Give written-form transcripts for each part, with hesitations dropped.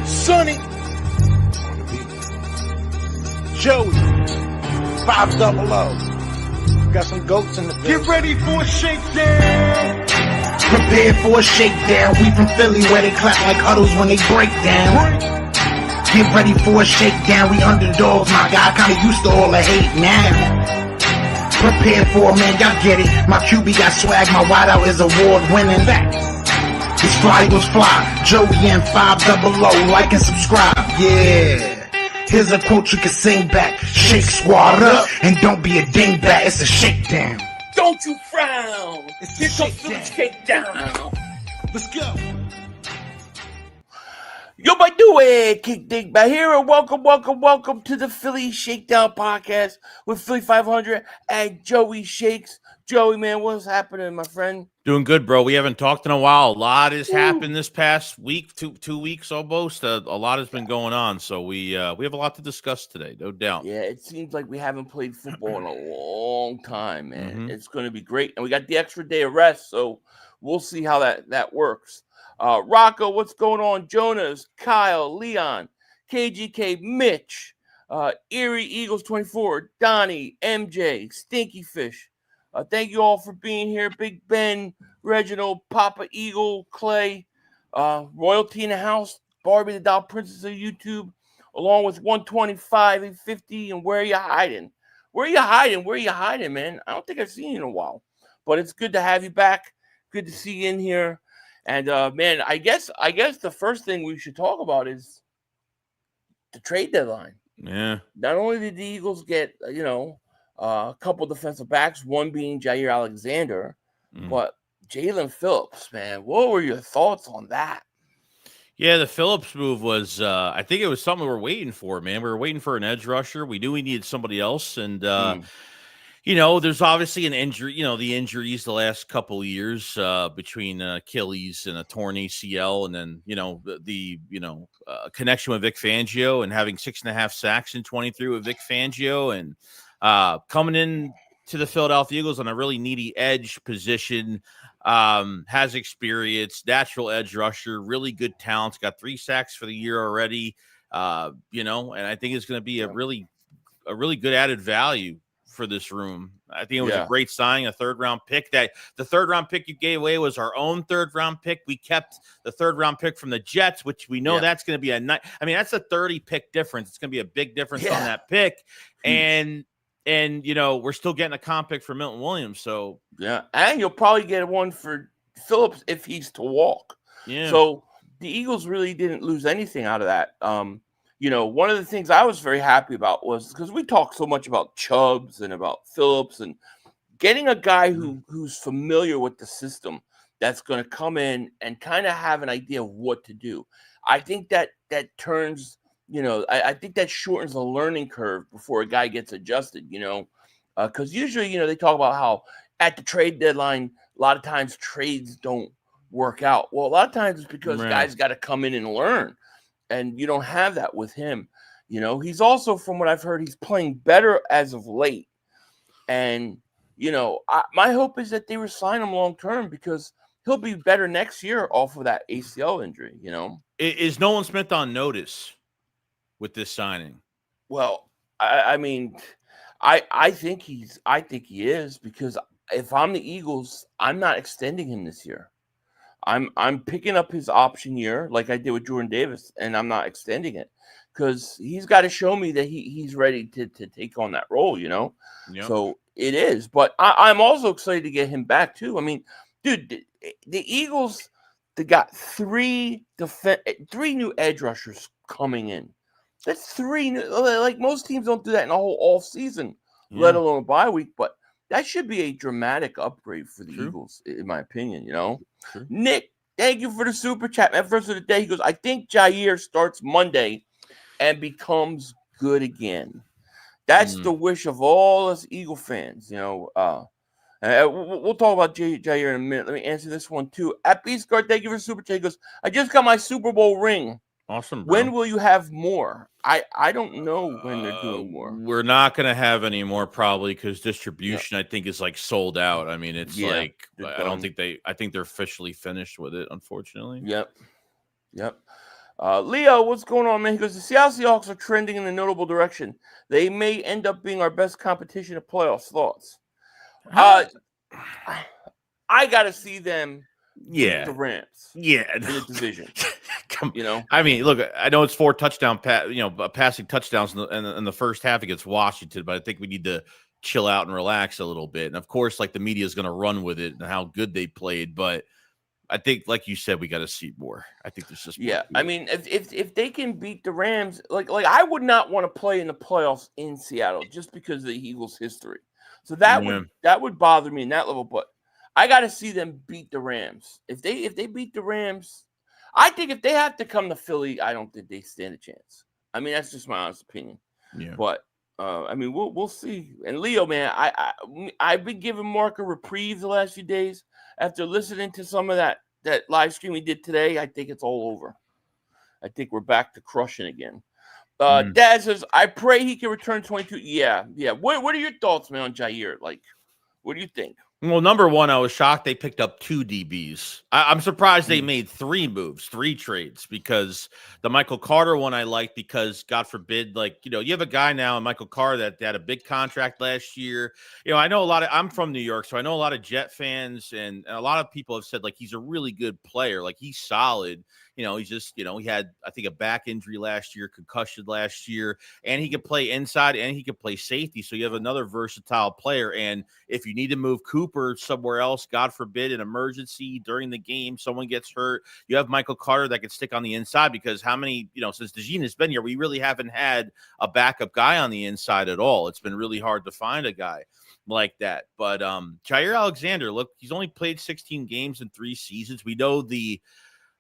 Sonny, Joey, 500. Got some goats in the building. Get ready for a shakedown. Prepare for a shakedown. We from Philly where they clap like huddles when they break down. Get ready for a shakedown. We underdogs, my guy. Kinda used to all the hate now. Prepare for it, man. Y'all get it. My QB got swag. My wideout is award winning. These fly Eagles fly. Joey and 500. Like and subscribe. Yeah. Here's a quote you can sing back. Shake squad up and don't be a dingbat. It's a shakedown. Don't you frown. Here comes the Shakedown. Let's go. Yo, my do it, King Dingbat here, and welcome to the Philly Shakedown podcast with Philly 500 and Joeyshakes. Joey, man, what's happening, my friend? Doing good, bro. We haven't talked in a while. A lot has happened this past week, two weeks almost. A lot has been going on, so we have a lot to discuss today, no doubt. Yeah, it seems like we haven't played football in a long time, man. It's going to be great, and we got the extra day of rest, so we'll see how that works. Rocco, what's going on? Jonas, Kyle, Leon, KGK, Mitch, Erie Eagles 24, Donnie, MJ, Stinky Fish. Thank you all for being here. Big Ben, Reginald, Papa Eagle, Clay, Royalty in the house, Barbie the Doll Princess of YouTube, along with 125 and 50. And where are you hiding? Where are you hiding, man? I don't think I've seen you in a while. But it's good to have you back. Good to see you in here. And man, I guess the first thing we should talk about is the trade deadline. Yeah. Not only did the Eagles get, a couple defensive backs, one being Jair Alexander, but Jalen Phillips, man, what were your thoughts on that? Yeah, the Phillips move was, I think it was something we were waiting for, man. We were waiting for an edge rusher. We knew we needed somebody else. And, there's obviously an injury, the injuries the last couple of years between Achilles and a torn ACL. And then, the connection with Vic Fangio and having 6.5 sacks in 23 with Vic Fangio and, coming in to the Philadelphia Eagles on a really needy edge position, has experience, natural edge rusher, really good talent, got 3 sacks for the year already, and I think it's going to be a really good added value for this room. I think it was a great signing, a third-round pick. That the third-round pick you gave away was our own third-round pick. We kept the third-round pick from the Jets, which we know that's going to be that's a 30-pick difference. It's going to be a big difference on that pick. And we're still getting a comp pick for Milton Williams. So and you'll probably get one for Phillips if he's to walk. Yeah. So the Eagles really didn't lose anything out of that. One of the things I was very happy about was because we talk so much about Chubbs and about Phillips and getting a guy who's familiar with the system that's going to come in and kind of have an idea of what to do. I think that turns. I think that shortens the learning curve before a guy gets adjusted, because usually, they talk about how at the trade deadline, a lot of times trades don't work out. Well, a lot of times it's because guys got to come in and learn, and you don't have that with him. He's also, from what I've heard, he's playing better as of late. And, my hope is that they resign him long term because he'll be better next year off of that ACL injury, Is Nolan Smith on notice with this signing? Well, I think he is, because if I'm the Eagles, I'm not extending him this year. I'm picking up his option year like I did with Jordan Davis, and I'm not extending it because he's got to show me that he's ready to take on that role, Yep. So it is, but I'm also excited to get him back too. I mean, dude, the Eagles, they got three new edge rushers coming in. That's 3 new, like most teams don't do that in a whole off season, let alone a bye week. But that should be a dramatic upgrade for the Eagles, in my opinion. Nick, thank you for the super chat, man. First of the day, he goes, I think Jair starts Monday and becomes good again. That's the wish of all us Eagle fans. We'll talk about Jair in a minute. Let me answer this one too. At Beastguard, thank you for the super chat. He goes, I just got my Super Bowl ring. Awesome, bro. When will you have more? I don't know when they're doing more. We're not going to have any more probably because distribution, I think, is like sold out. I mean, it's I think they're officially finished with it, unfortunately. Yep. Yep. Leo, what's going on, man? He goes, the Seattle Seahawks are trending in a notable direction. They may end up being our best competition of playoffs. Thoughts? I got to see them beat the Rams. Yeah. In the division. I mean, look, I know it's 4 touchdown, passing touchdowns in the first half against Washington, but I think we need to chill out and relax a little bit. And of course, like the media is going to run with it and how good they played, but I think, like you said, we got to see more. I think there's just more. I mean, if they can beat the Rams, like I would not want to play in the playoffs in Seattle just because of the Eagles' history. So that would bother me in that level. But I got to see them beat the Rams. If they beat the Rams, I think if they have to come to Philly, I don't think they stand a chance. I mean, that's just my honest opinion. Yeah. But I mean, we'll see. And Leo, man, I've been giving Mark a reprieve the last few days. After listening to some of that live stream we did today, I think it's all over. I think we're back to crushing again. Dad says, I pray he can return 22. Yeah. What are your thoughts, man, on Jair? Like, what do you think? Well, number one, I was shocked they picked up 2 DBs. I'm surprised they made 3 moves, 3 trades, because the Michael Carter one I like because, God forbid, like, you have a guy now, Michael Carter, that had a big contract last year. I know I'm from New York, so I know a lot of Jet fans, and a lot of people have said, like, he's a really good player. Like, he's solid. He's just, he had, I think, a back injury last year, concussion last year, and he could play inside and he could play safety. So you have another versatile player. And if you need to move Cooper somewhere else, God forbid, an emergency during the game, someone gets hurt, you have Michael Carter that can stick on the inside, because how many, since DeGene has been here, we really haven't had a backup guy on the inside at all. It's been really hard to find a guy like that. But Jair Alexander, look, he's only played 16 games in 3 seasons. We know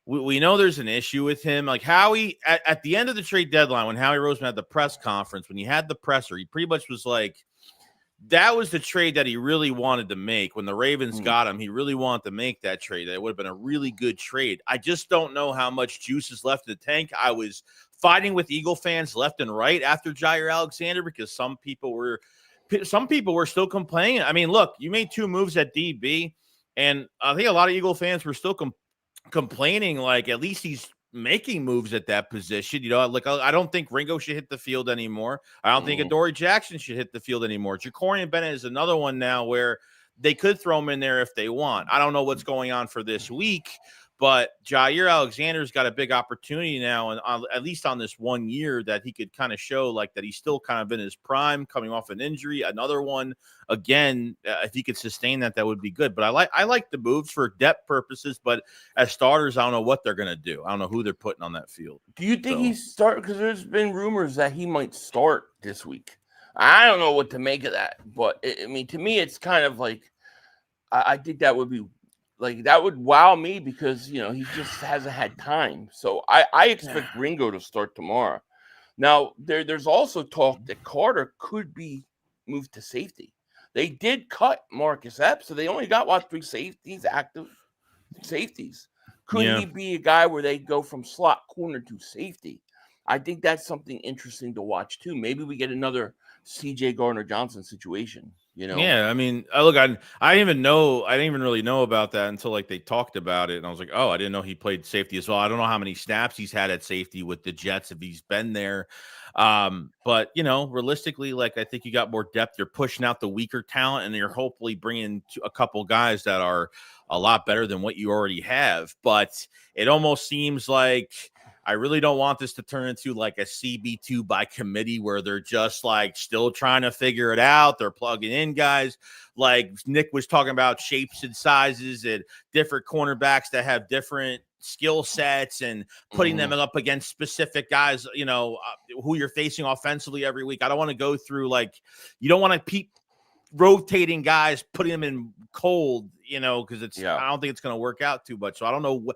we know there's an issue with him. Like Howie, at the end of the trade deadline, when Howie Roseman had the press conference, when he had the presser, he pretty much was like, that was the trade that he really wanted to make. When the Ravens got him, he really wanted to make that trade. It would have been a really good trade. I just don't know how much juice is left in the tank. I was fighting with Eagle fans left and right after Jair Alexander, because some people were still complaining. I mean, look, you made 2 moves at DB, and I think a lot of Eagle fans were still complaining, like, at least he's making moves at that position. Like, I don't think Ringo should hit the field anymore. I don't think Adoree Jackson should hit the field anymore. Jacorian Bennett is another one now where they could throw him in there if they want. I don't know what's going on for this week, but Jair Alexander's got a big opportunity now, and at least on this 1 year, that he could kind of show like that he's still kind of in his prime, coming off an injury. Another one, again, if he could sustain that would be good. But I like the moves for depth purposes, but as starters, I don't know what they're going to do. I don't know who they're putting on that field. Do you think he's start? Because there's been rumors that he might start this week. I don't know what to make of that, but I mean, to me, it's kind of like I think that would be. Like, that would wow me, because, he just hasn't had time. So I expect Ringo to start tomorrow. Now, there's also talk that Carter could be moved to safety. They did cut Marcus Epps, so they only got, 3 safeties, active safeties. Could he be a guy where they go from slot corner to safety? I think that's something interesting to watch, too. Maybe we get another C.J. Gardner-Johnson situation. Yeah, I mean, look, I didn't even really know about that until like they talked about it, and I was like, oh, I didn't know he played safety as well. I don't know how many snaps he's had at safety with the Jets, if he's been there. But realistically, like, I think you got more depth. You're pushing out the weaker talent, and you're hopefully bringing a couple guys that are a lot better than what you already have. But it almost seems like I really don't want this to turn into like a CB2 by committee where they're just like still trying to figure it out. They're plugging in guys like Nick was talking about, shapes and sizes and different cornerbacks that have different skill sets, and putting them up against specific guys, who you're facing offensively every week. I don't want to go through, like, you don't want to keep rotating guys, putting them in cold, because I don't think it's going to work out too much. So I don't know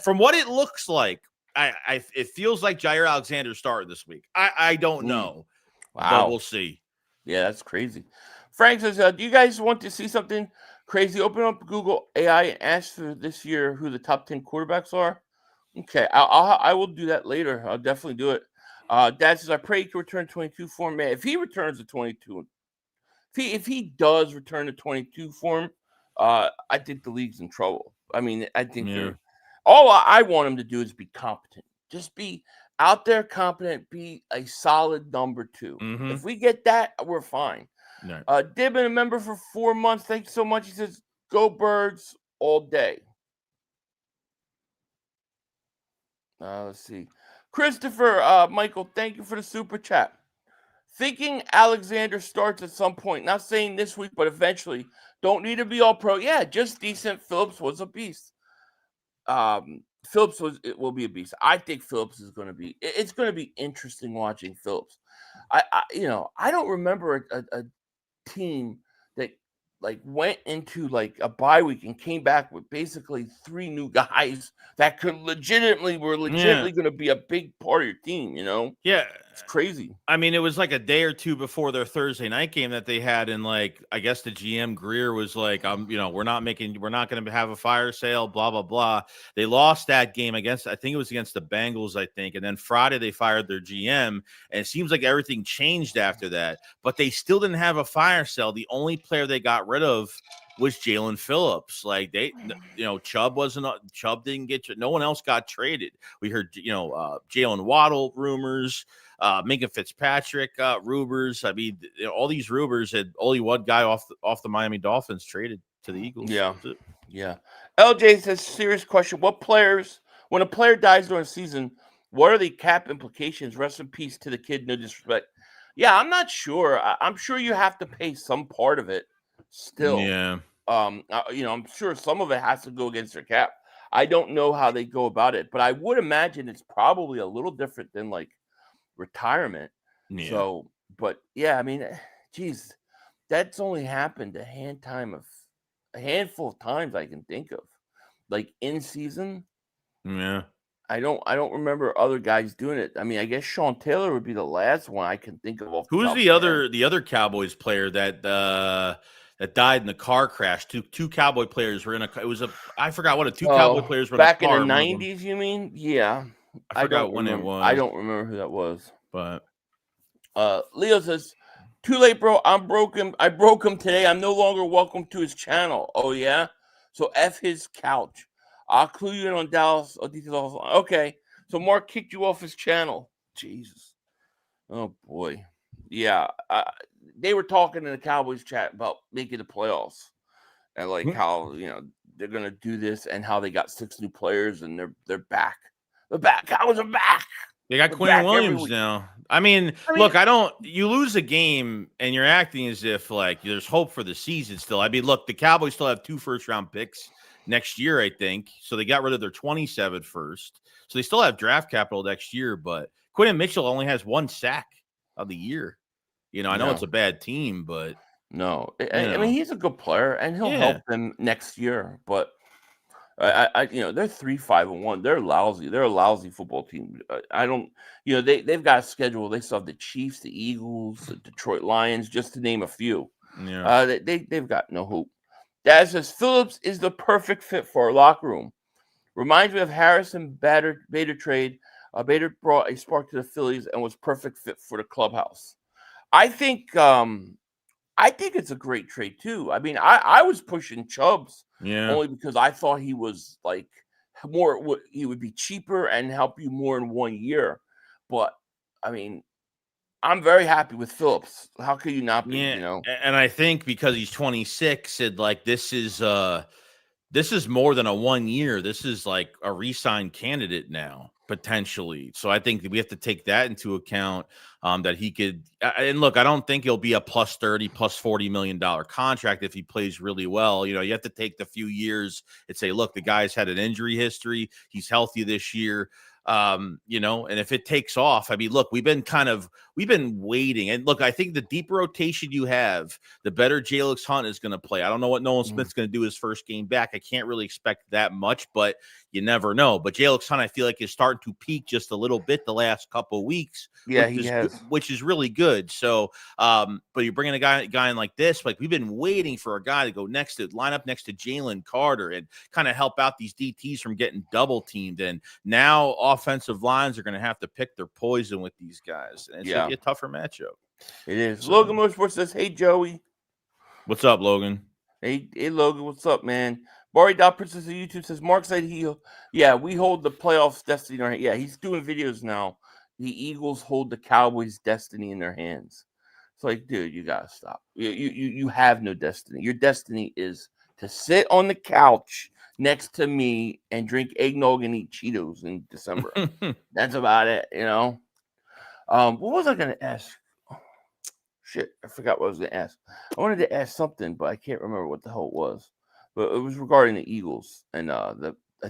from what it looks like. It feels like Jair Alexander started this week. I don't know. Wow. But we'll see. Yeah, that's crazy. Frank says, do you guys want to see something crazy? Open up Google AI and ask for this year who the top 10 quarterbacks are. Okay, I will do that later. I'll definitely do it. Dad says, I pray he can return 22 form. Man, if he returns to 22, if he does return to 22 form, I think the league's in trouble. I mean, I think All I want him to do is be competent. Just be out there, competent, be a solid number 2. Mm-hmm. If we get that, we're fine. No. Dib been a member for 4 months. Thanks so much. He says, "Go Birds all day." Let's see. Christopher, Michael, thank you for the super chat. Thinking Alexander starts at some point. Not saying this week, but eventually. Don't need to be all pro. Yeah, just decent. Phillips was a beast. Phillips will be a beast. I think Phillips is going to be. It's going to be interesting watching Phillips. I don't remember a team that like went into like a bye week and came back with basically 3 new guys that were legitimately going to be a big part of your team. Yeah, it's crazy. I mean, it was like a day or two before their Thursday night game that they had, and like I guess the GM Greer was like, we're not going to have a fire sale, blah blah blah. They lost that game I think it was against the Bengals, I think, and then Friday they fired their GM, and it seems like everything changed after that. But they still didn't have a fire sale. The only player they got rid of was Jalen Phillips. Like Chubb didn't get, no one else got traded. We heard, Jalen Waddle rumors, Minka Fitzpatrick rumors. I mean, all these rumors, had only one guy off the Miami Dolphins traded to the Eagles. Yeah. LJ says, serious question. When a player dies during a season, what are the cap implications? Rest in peace to the kid. No disrespect. Yeah, I'm not sure. I'm sure you have to pay some part of it still. Yeah. I'm sure some of it has to go against their cap. I don't know how they go about it, but I would imagine it's probably a little different than like retirement. Yeah. So, but yeah, I mean, geez, that's only happened a handful of times I can think of, like in season. Yeah. I don't remember other guys doing it. I mean, I guess Sean Taylor would be the last one I can think of. Who's the other Cowboys player that died in the car crash? Two Cowboy players were I forgot what two Cowboy players were back in the 90s. You mean? Yeah, I forgot when it was. I don't remember who that was. But Leo says, "Too late, bro. I'm broken. I broke him today. I'm no longer welcome to his channel." Oh yeah, so F his couch. I'll clue you in on Dallas. Okay, so Mark kicked you off his channel. Jesus. Oh boy. Yeah, they were talking in the Cowboys chat about making the playoffs and like how they're gonna do this and how they got 6 new players and they're back. They're back. Cowboys are back. They got Quinn Williams now. I mean, look, you lose a game and you're acting as if like there's hope for the season still. I mean, look, the Cowboys still have 2 first-round picks next year, I think. So they got rid of their 27th first. So they still have draft capital next year, but Quinn Mitchell only has 1 sack of the year. I know it's a bad team, but no. I mean, he's a good player and he'll help them next year, but they're 3-5-1. They're lousy. They're a lousy football team. They've got a schedule. They still have the Chiefs, the Eagles, the Detroit Lions, just to name a few. Yeah. They've got no hope. Dad says Phillips is the perfect fit for our locker room. Reminds me of Harrison Bader trade. Bader brought a spark to the Phillies and was perfect fit for the clubhouse. I think it's a great trade too. I mean, I was pushing Chubbs only because I thought he was like he would be cheaper and help you more in 1 year. But I mean, I'm very happy with Phillips. How could you not be? And I think because he's 26, and like this is more than a 1 year. This is like a re-sign candidate now, potentially. So I think that we have to take that into account, that he could. And look, I don't think he'll be a plus 30, plus $40 million contract if he plays really well. You have to take the few years and say, look, the guy's had an injury history. He's healthy this year. And if it takes off, I mean, look, we've been waiting. And look, I think the deeper rotation you have, the better Jalen Hunt is going to play. I don't know what Nolan Smith's going to do his first game back. I can't really expect that much, but you never know. But Jalen Hunt, I feel like, is starting to peak just a little bit the last couple of weeks. Yeah, he has. Which is really good. So, but you're bringing a guy in like this. Like, we've been waiting for a guy to go line up next to Jalen Carter and kind of help out these DTs from getting double teamed. And now offensive lines are going to have to pick their poison with these guys. And it's going to be a tougher matchup. It is. So, Logan Motorsports says, "Hey, Joey." What's up, Logan? Hey, Logan. What's up, man? Barry Princess of YouTube says Mark said we hold the playoffs destiny in our hand. Yeah, he's doing videos now. The Eagles hold the Cowboys' destiny in their hands. It's like, dude, you gotta stop. You have no destiny. Your destiny is to sit on the couch next to me and drink eggnog and eat Cheetos in December. That's about it, you know. What was I gonna ask? Shit, I forgot what I was gonna ask. I wanted to ask something, but I can't remember what the hell it was. But it was regarding the Eagles and I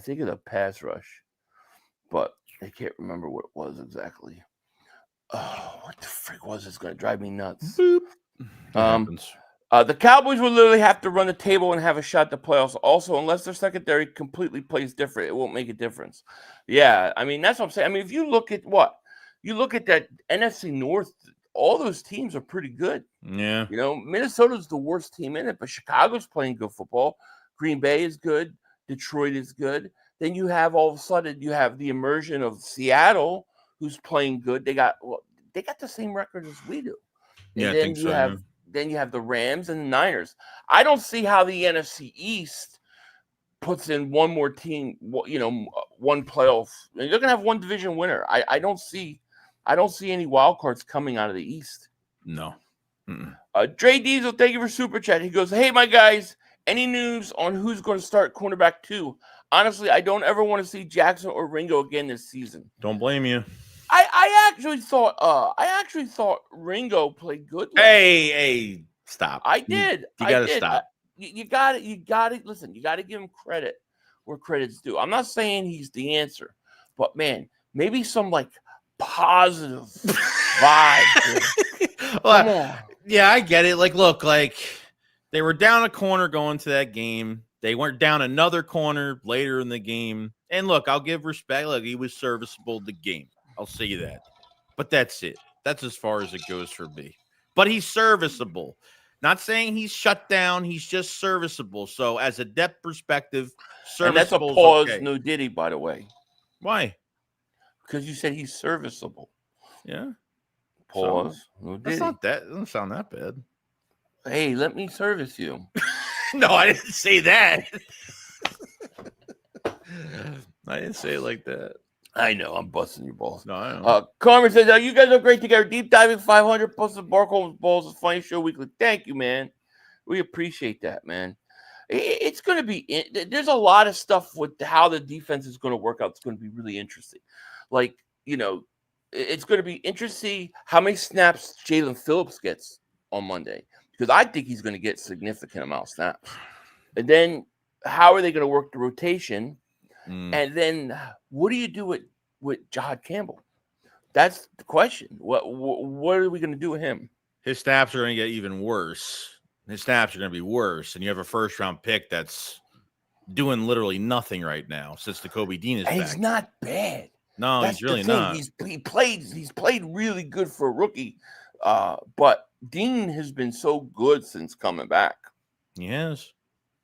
think of the pass rush, but I can't remember what it was exactly. Oh, what the frick was it's going to drive me nuts? Boop. Happens. The Cowboys will literally have to run the table and have a shot at the playoffs. Also, unless their secondary completely plays different, it won't make a difference. Yeah, I mean that's what I'm saying. I mean, if you look at that NFC North, all those teams are pretty good. Yeah, you know, Minnesota's the worst team in it, but Chicago's playing good football. Green Bay is good. Detroit is good. Then you have all of a sudden you have the immersion of Seattle, who's playing good. They got the same record as we do. And yeah, then I think so. Then you have the Rams and the Niners. I don't see how the NFC East puts in one more team. You know, one playoff. They're gonna have one division winner. I don't see any wild cards coming out of the East. No. Dre Diesel, thank you for super chat. He goes, "Hey, my guys. Any news on who's going to start cornerback 2? Honestly, I don't ever want to see Jackson or Ringo again this season." Don't blame you. I actually thought Ringo played good. Hey, stop. I did. You gotta stop. You got it. Listen, you got to give him credit where credit's due. I'm not saying he's the answer, but man, maybe some like positive vibe. Come on. Yeah, I get it. Like, look, like they were down a corner going to that game. They weren't down another corner later in the game. And look, I'll give respect. Look, he was serviceable the game. I'll say that. But that's it. That's as far as it goes for me. But he's serviceable. Not saying he's shut down. He's just serviceable. So as a depth perspective, serviceable. And that's a pause, okay. No Diddy, by the way. Why? Because you said he's serviceable. Yeah. Pause. So, no Diddy. That's not that. It doesn't sound that bad. Hey, let me service you. No, I didn't say that. I didn't say it like that. I know. I'm busting your balls. No, I know. Carmen says, you guys are great together. Deep diving 500 plus the Barco's balls is funny show weekly. Thank you, man. We appreciate that, man. It's going to be – there's a lot of stuff with how the defense is going to work out. It's going to be really interesting. Like, you know, it's going to be interesting to see how many snaps Jalen Phillips gets on Monday, because I think he's going to get significant amount of snaps. And then how are they going to work the rotation? And then what do you do with Jahad Campbell? That's the question. What are we going to do with him? His snaps are going to get even worse. His snaps are going to be worse. And you have a first-round pick that's doing literally nothing right now since the Kobe Dean is back. He's not bad. No, that's he's really not. He's played really good for a rookie. But Dean has been so good since coming back. He has.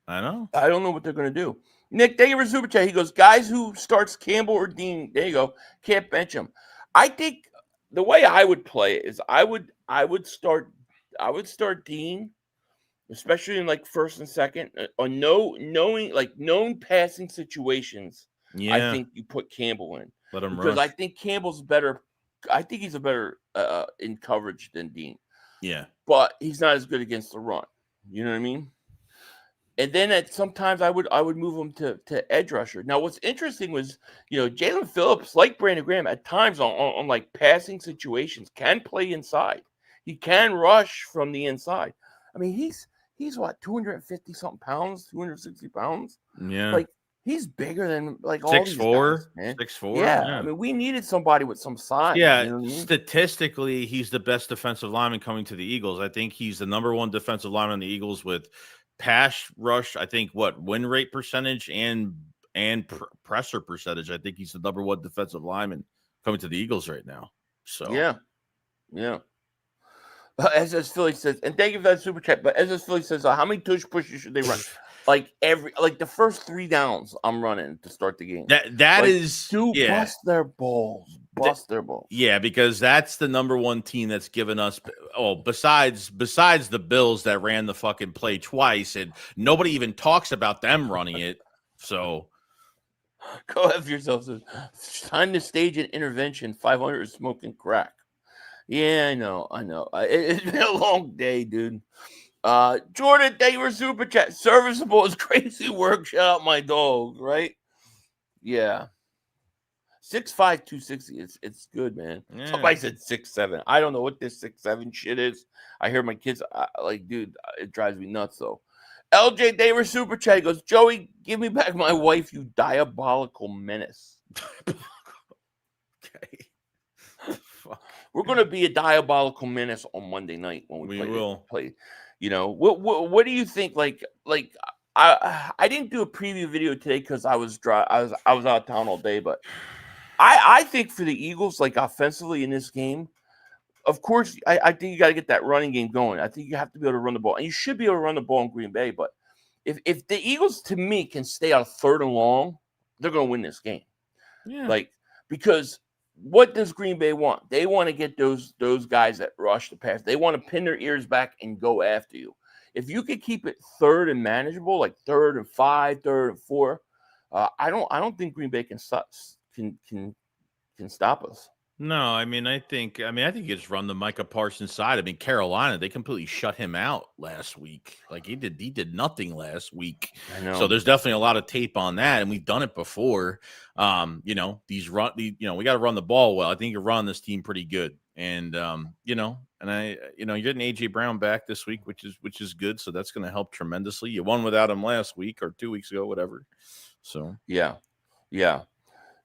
I know. I don't know what they're going to do. Nick, thank you for super chat. He goes, guys who starts Campbell or Dean, there you go, can't bench him. I think the way I would play it is I would start Dean, especially in like first and second, on known passing situations. Yeah. I think you put Campbell in. Let him because rush. I think Campbell's better. I think he's a better in coverage than Dean. Yeah. But he's not as good against the run. You know what I mean? And then sometimes I would move him to edge rusher. Now, what's interesting was, you know, Jalen Phillips, like Brandon Graham, at times on like passing situations, can play inside. He can rush from the inside. I mean, he's what, 250 something pounds, 260 pounds. Yeah, like he's bigger than like all these guys, man. 6'4". Yeah, I mean, we needed somebody with some size. Yeah, you know what I mean? Statistically, he's the best defensive lineman coming to the Eagles. I think he's the number one defensive lineman in the Eagles with pass rush, I think win rate percentage and presser percentage. I think he's the number one defensive lineman coming to the Eagles right now. So yeah. As Philly says, and thank you for that super chat. But as Philly says, how many tush pushes should they run? like the first 3 downs I'm running to start the game. That like, is dude, yeah. bust their balls. Yeah, because that's the number one team that's given us. Oh, besides the Bills that ran the fucking play twice, and nobody even talks about them running it. So go have yourself. It's time to stage an intervention. 500 is smoking crack. Yeah, I know. It's been a long day, dude. Jordan, thank you for super chat. Serviceable is crazy work. Shout out my dog, right? Yeah. 6'5", 260. It's good, man. Yeah. Somebody said 6'7". I don't know what this 6'7" shit is. I hear my kids dude, it drives me nuts though. LJ, they were super chat. He goes, Joey, give me back my wife, you diabolical menace. Okay. We're gonna be a diabolical menace on Monday night when we play. You know, what do you think? Like I didn't do a preview video today because I was out of town all day, but I think for the Eagles, like offensively in this game, of course, I think you got to get that running game going. I think you have to be able to run the ball, and you should be able to run the ball in Green Bay. But if the Eagles, to me, can stay out of 3rd and long, they're going to win this game. Yeah, because what does Green Bay want? They want to get those guys that rush the pass. They want to pin their ears back and go after you. If you could keep it 3rd and manageable, like 3rd and 5, 3rd and 4, I don't think Green Bay can stop us. No, I think you just run the Micah Parsons side. I mean, Carolina, they completely shut him out last week. Like he did nothing last week. I know. So there's definitely a lot of tape on that, and we've done it before. We got to run the ball well. I think you're running this team pretty good, and you're getting AJ Brown back this week, which is good. So that's going to help tremendously. You won without him last week or 2 weeks ago, whatever. So yeah.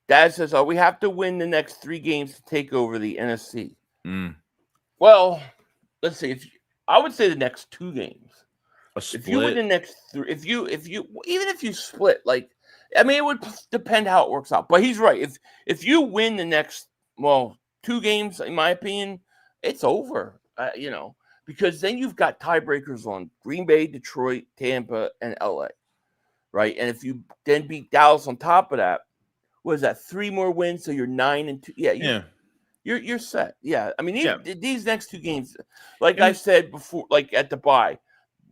Dad says, we have to win the next 3 games to take over the NFC. Well, let's see. I would say the next 2 games. If you win the next 3, if you split, it would depend how it works out. But he's right. If you win the next 2 games, in my opinion, it's over. Because then you've got tiebreakers on Green Bay, Detroit, Tampa, and LA, right? And if you then beat Dallas on top of that. What is that? 3 more wins, so you're 9-2. Yeah, you're set. Yeah, I mean these next 2 games, like I said before, like at the bye,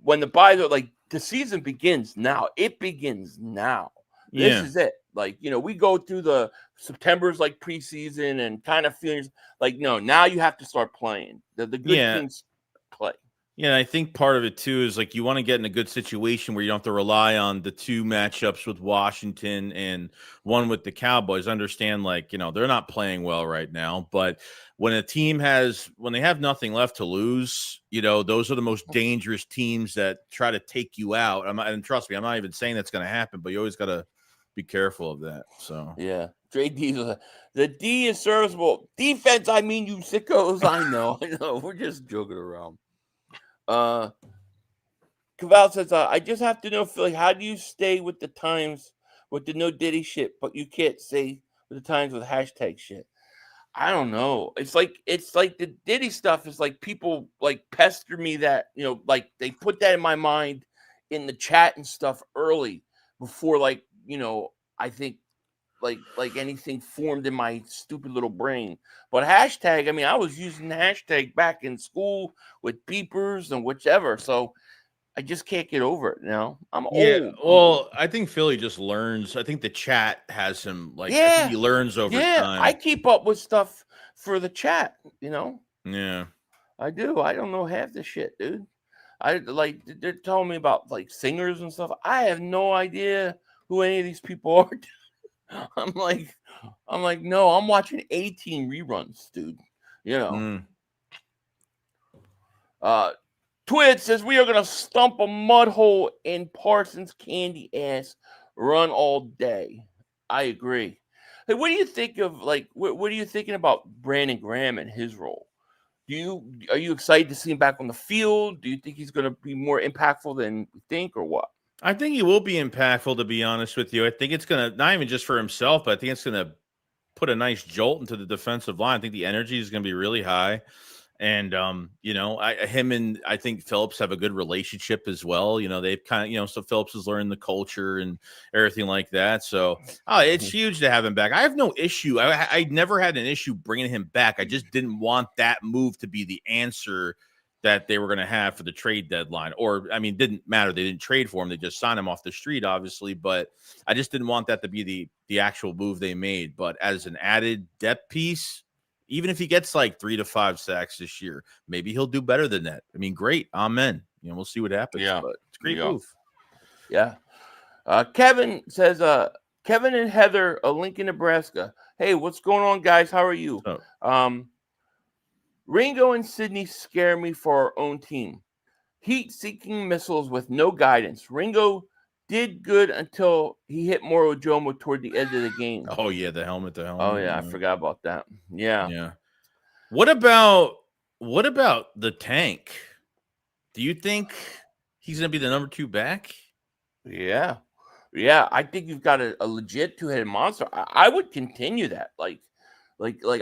when the byes are the season begins now. It begins now. This is it. We go through the September's preseason and kind of feelings no. Now you have to start playing. The good teams play. Yeah, I think part of it too is you want to get in a good situation where you don't have to rely on the 2 matchups with Washington and one with the Cowboys. Understand, they're not playing well right now, but when a team when they have nothing left to lose, those are the most dangerous teams that try to take you out. And trust me, I'm not even saying that's going to happen, but you always got to be careful of that. So yeah, Dre D, the D is serviceable. Defense, I mean, you sickos. I know. We're just joking around. Caval says, I just have to know, Philly, how do you stay with the times with the no Diddy shit, but you can't stay with the times with hashtag shit? I don't know. It's like the Diddy stuff is people pester me that, they put that in my mind in the chat and stuff early before I think anything formed in my stupid little brain. But hashtag, I was using the hashtag back in school with beepers and whichever. So I just can't get over it now. I'm old. Well, I think Philly just learns. I think the chat has him I think he learns over time. I keep up with stuff for the chat, Yeah. I do. I don't know half the shit, dude. They're telling me about singers and stuff. I have no idea who any of these people are. I'm like, no, I'm watching 18 reruns, dude. Twid says we are gonna stump a mud hole in Parsons' candy ass run all day. I agree. Hey, what do you think of what are you thinking about Brandon Graham and his role? Are you excited to see him back on the field? Do you think he's gonna be more impactful than you think, or what? I think he will be impactful, to be honest with you. I think it's going to, not even just for himself, but I think it's going to put a nice jolt into the defensive line. I think the energy is going to be really high. And him and I think Phillips have a good relationship as well. They've kind of, so Phillips has learned the culture and everything like that. So it's huge to have him back. I have no issue. I never had an issue bringing him back. I just didn't want that move to be the answer that they were going to have for the trade deadline. Or, I mean, didn't matter. They didn't trade for him. They just signed him off the street, obviously. But I just didn't want that to be the actual move they made. But as an added depth piece, even if he gets like 3 to 5 sacks this year, maybe he'll do better than that. I mean, great. Amen. We'll see what happens. Yeah. But it's a great move. Yeah. Kevin says, Kevin and Heather, Lincoln, Nebraska. Hey, what's going on, guys? How are you? Ringo and Sydney scare me for our own team. Heat-seeking missiles with no guidance. Ringo did good until he hit Moro Jomo toward the end of the game. Oh, yeah, the helmet. Oh, yeah, I forgot about that. Yeah. Yeah. What about the tank? Do you think he's going to be the number 2 back? Yeah. Yeah, I think you've got a legit two-headed monster. I would continue that. Like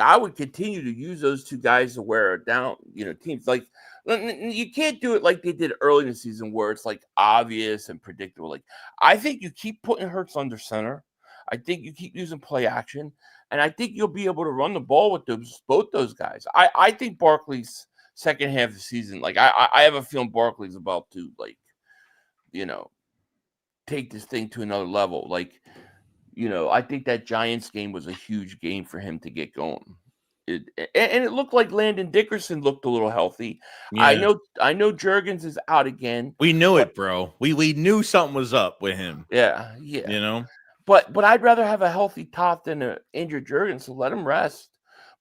I would continue to use those 2 guys to wear down, teams. Like, you can't do it like they did early in the season where it's like obvious and predictable. Like, I think you keep putting Hurts under center. I think you keep using play action, and I think you'll be able to run the ball with both those guys. I think Barkley's second half of the season, like I have a feeling Barkley's about to take this thing to another level. Like, I think that Giants game was a huge game for him to get going. And it looked like Landon Dickerson looked a little healthy. Yeah. I know Juergens is out again. We knew it, bro. We knew something was up with him. Yeah. But I'd rather have a healthy Toth than an injured Juergens, so let him rest.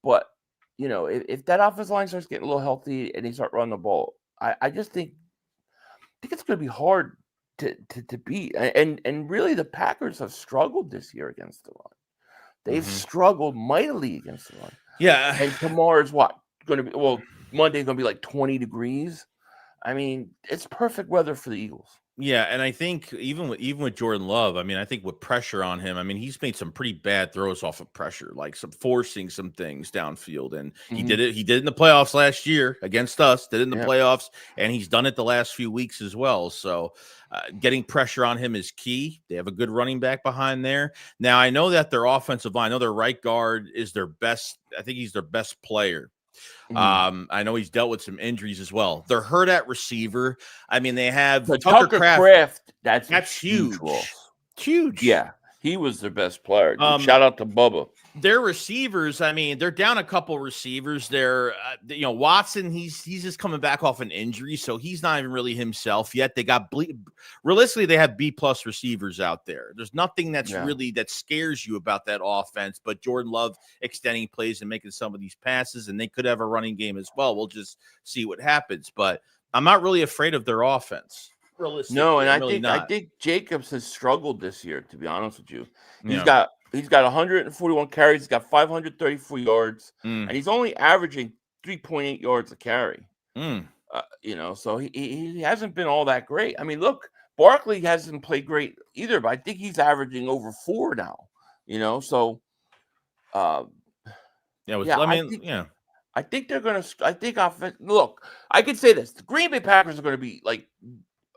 But if that offensive line starts getting a little healthy and they start running the ball, I just think it's going to be hard to beat. And really, the Packers have struggled this year against the run. They've struggled mightily against the run. Yeah. And tomorrow's going to be, Monday's going to be like 20 degrees. I mean, it's perfect weather for the Eagles. Yeah, and I think even with Jordan Love, I mean, I think with pressure on him, I mean, he's made some pretty bad throws off of pressure, like some forcing some things downfield, and he did it. He did it in the playoffs last year against us. Did it in the playoffs, and he's done it the last few weeks as well. So, getting pressure on him is key. They have a good running back behind there. Now, I know that their offensive line, I know their right guard is their best. I think he's their best player. I know he's dealt with some injuries as well. They're hurt at receiver. I mean, they have Tucker Kraft. That's huge. Huge. Yeah. He was their best player. Shout out to Bubba. Their receivers, I mean, they're down a couple receivers. They're, Watson, he's just coming back off an injury, so he's not even really himself yet. They got, realistically, they have B-plus receivers out there. There's nothing that's really that scares you about that offense, but Jordan Love extending plays and making some of these passes, and they could have a running game as well. We'll just see what happens, but I'm not really afraid of their offense. No, and I think Jacobs has struggled this year, to be honest with you. He's got 141 carries, he's got 534 yards, and he's only averaging 3.8 yards a carry. So he hasn't been all that great. I mean, look, Barkley hasn't played great either, but I think he's averaging over 4 now. So I think they're gonna. I think look, I could say this: the Green Bay Packers are going to be like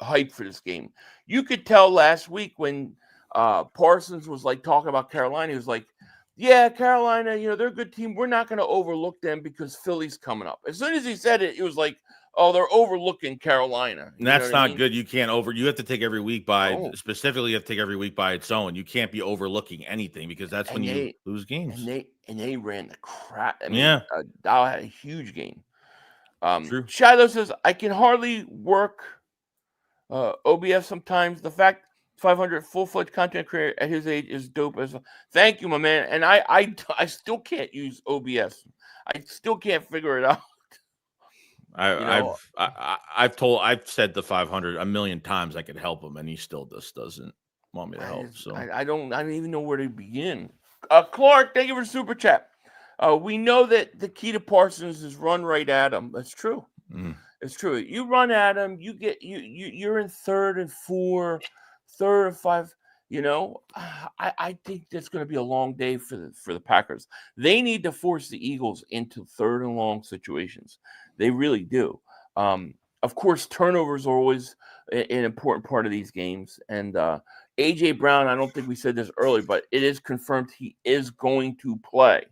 hyped for this game. You could tell last week when Parsons was like talking about Carolina, he was like, yeah, Carolina, they're a good team. We're not going to overlook them because Philly's coming up. As soon as he said it, it was like, oh, they're overlooking Carolina. And that's not good. You can't you have to take every week specifically, you have to take every week by its own. You can't be overlooking anything because that's when you lose games. And they ran the crap. I mean, Dow had a huge game. True. Shiloh says, I can hardly work OBS sometimes. The fact 500 full-fledged content creator at his age is dope as well. Thank you, my man. And I still can't use OBS. I still can't figure it out. I've said the 500 a million times I could help him, and he still just doesn't want me to help. So I don't even know where to begin. Clark, thank you for the super chat. We know that the key to Parsons is run right at him. That's true. It's true. You run at him, you get you're in 3rd and 4, 3rd and 5. I think that's going to be a long day for the Packers. They need to force the Eagles into 3rd and long situations. They really do. Of course, turnovers are always an important part of these games. And A.J. Brown, I don't think we said this earlier, but it is confirmed he is going to play.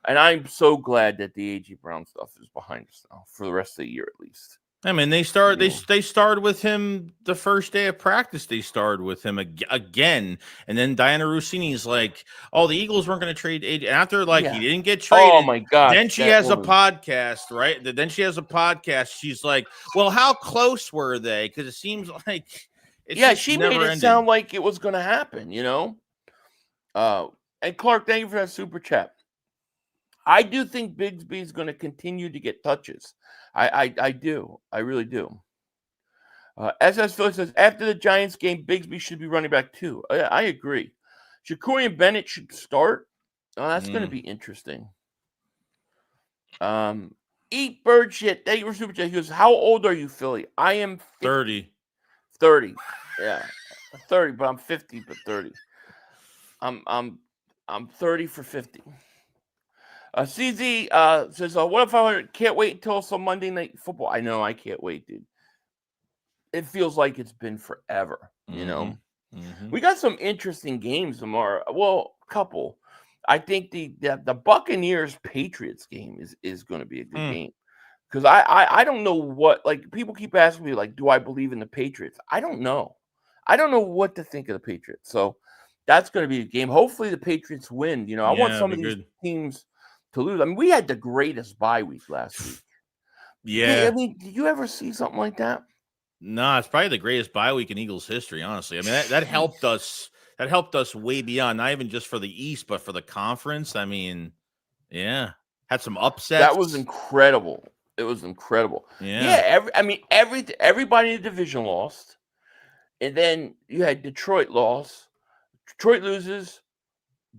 And I'm so glad that the A.J. Brown stuff is behind us now for the rest of the year at least. I mean, they started with him the first day of practice. They started with him again, and then Diana Rossini's like, "Oh, the Eagles weren't going to trade AJ." And after he didn't get traded. Oh my God! Then she has a podcast, right? Then she has a podcast. She's like, "Well, how close were they?" Because it seems like she made it sound like it was going to happen, And Clark, thank you for that super chat. I do think Bigsby is going to continue to get touches. I do. I really do. SS Philly says, after the Giants game, Bigsby should be running back too. I agree. Shakurian Bennett should start. Oh, that's going to be interesting. Eat bird shit. Thank you for super chat. He goes, how old are you, Philly? I am 30. 30. Yeah. 30, but I'm 50, but 30. I'm 30 for 50. CZ says, what if I can't wait until some Monday Night Football? I know, I can't wait, dude. It feels like it's been forever, Mm-hmm. We got some interesting games tomorrow. Well, a couple. I think the Buccaneers-Patriots game is going to be a good game. Because I don't know what, people keep asking me, do I believe in the Patriots? I don't know. I don't know what to think of the Patriots. So that's going to be a game. Hopefully the Patriots win. I want some of these teams to lose. I mean, we had the greatest bye week last week. Yeah. I mean, did you ever see something like that? No, it's probably the greatest bye week in Eagles history, honestly. I mean, that helped us. That helped us way beyond, not even just for the East, but for the conference. I mean, yeah, had some upsets. That was incredible. It was incredible. Yeah. Everybody in the division lost, and then you had Detroit loss. Detroit loses,